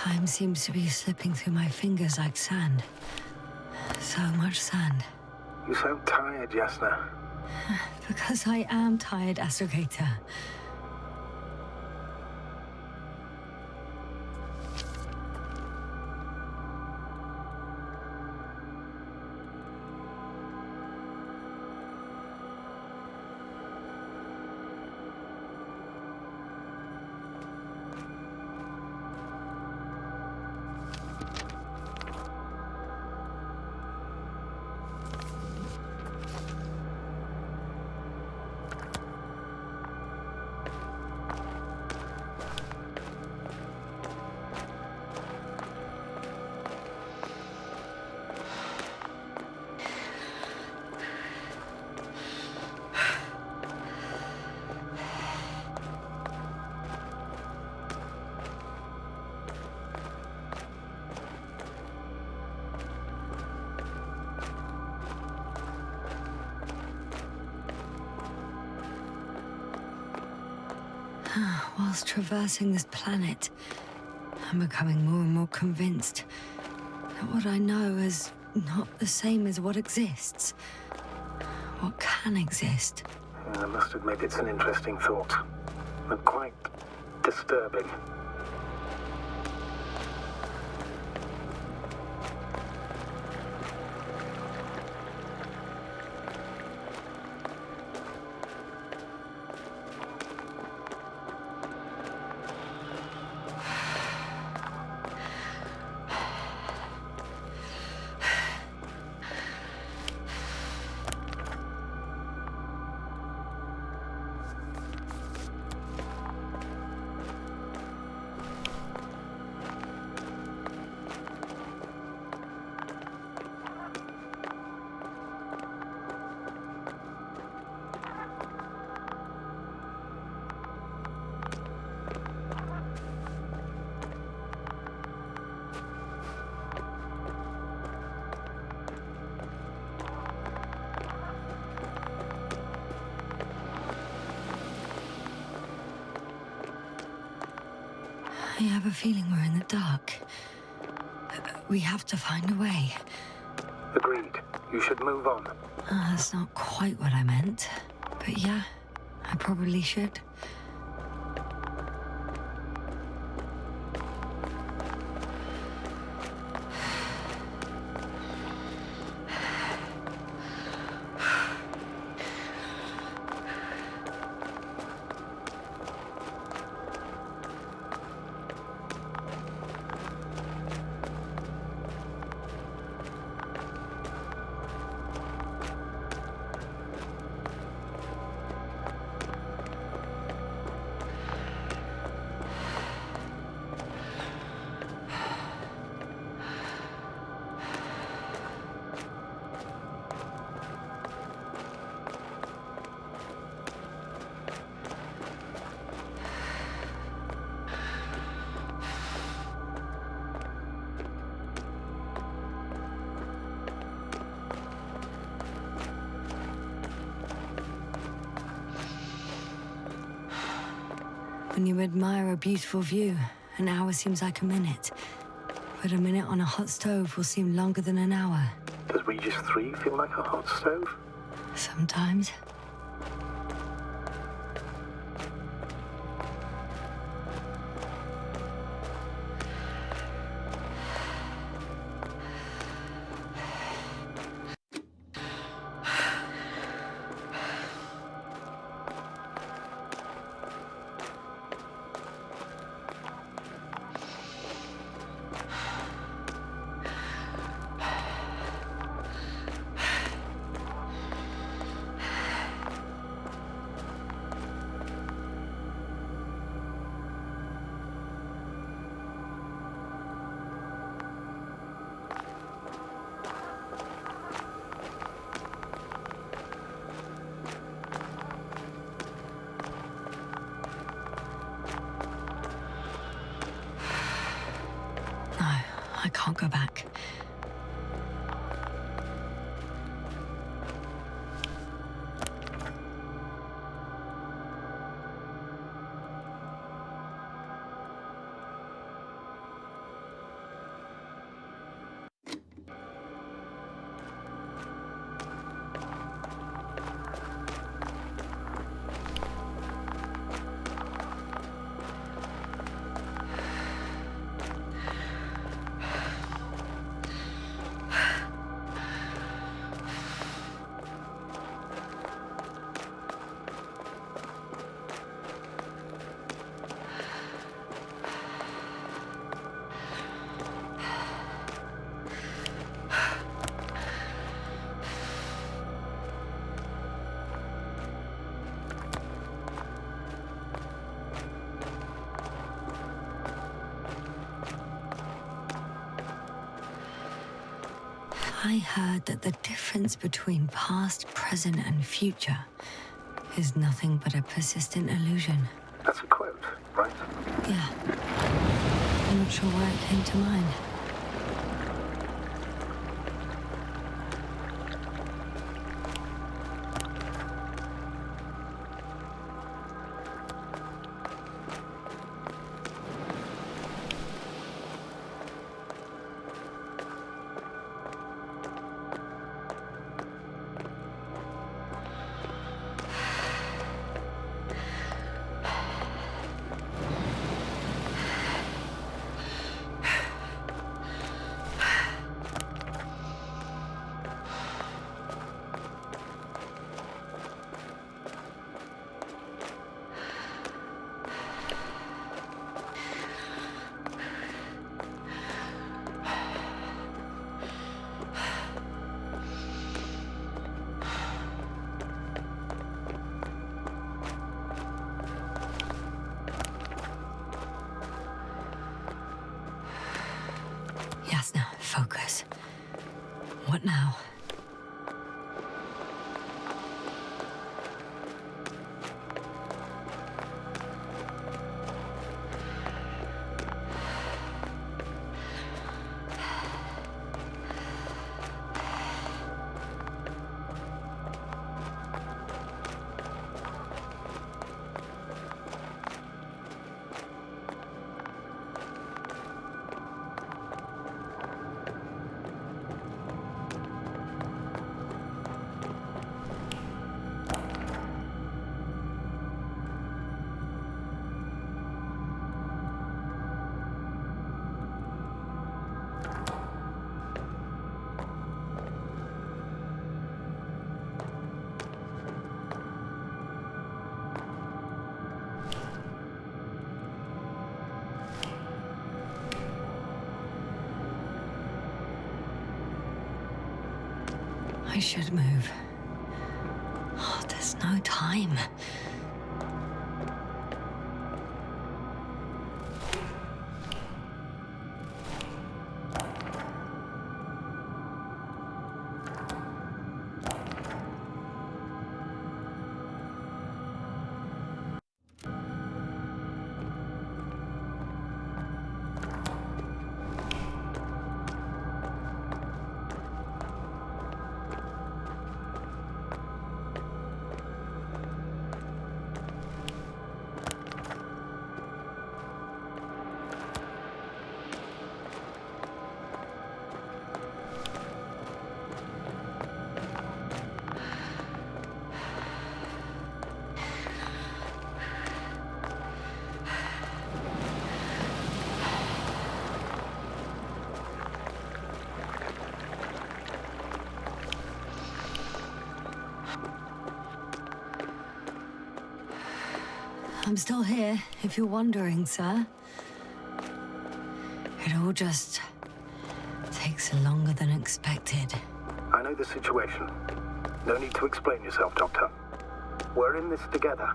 Time seems to be slipping through my fingers like sand. So much sand. You sound tired, Jasna. Because I am tired, Astrogator. Whilst traversing this planet, I'm becoming more and more convinced that what I know is not the same as what exists. What can exist. I must admit it's an interesting thought, and quite disturbing. I have a feeling we're in the dark. We have to find a way. Agreed. You should move on. That's not quite what I meant. But yeah, I probably should. When you admire a beautiful view, an hour seems like a minute. But a minute on a hot stove will seem longer than an hour. Does Regis 3 feel like a hot stove? Sometimes. I can't go back. I heard that the difference between past, present, and future is nothing but a persistent illusion. That's a quote, right? Yeah. I'm not sure where it came to mind. Yasna, focus. What now? I should move. Oh, there's no time. I'm still here, if you're wondering, sir. It all just takes longer than expected. I know the situation. No need to explain yourself, Doctor. We're in this together.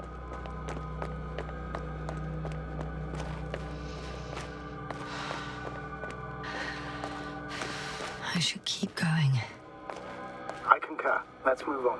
I should keep going. I concur. Let's move on.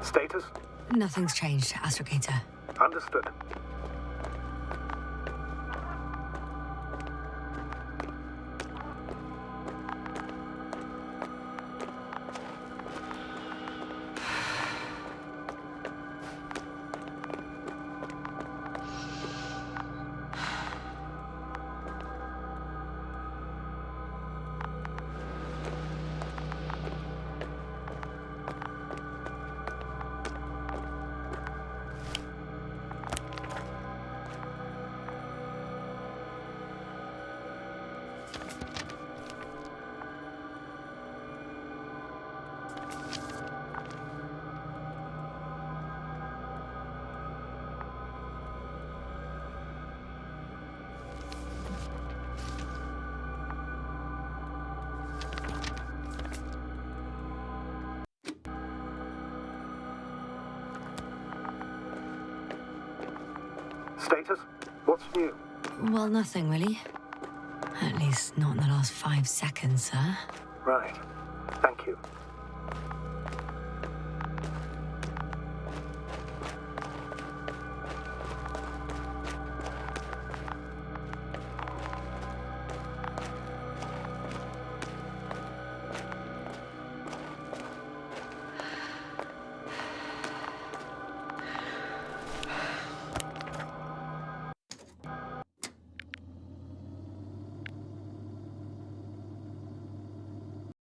Status? Nothing's changed, Astrogator. Understood. Status? What's new? Well, nothing really. At least not in the last 5 seconds, sir. Right. Thank you.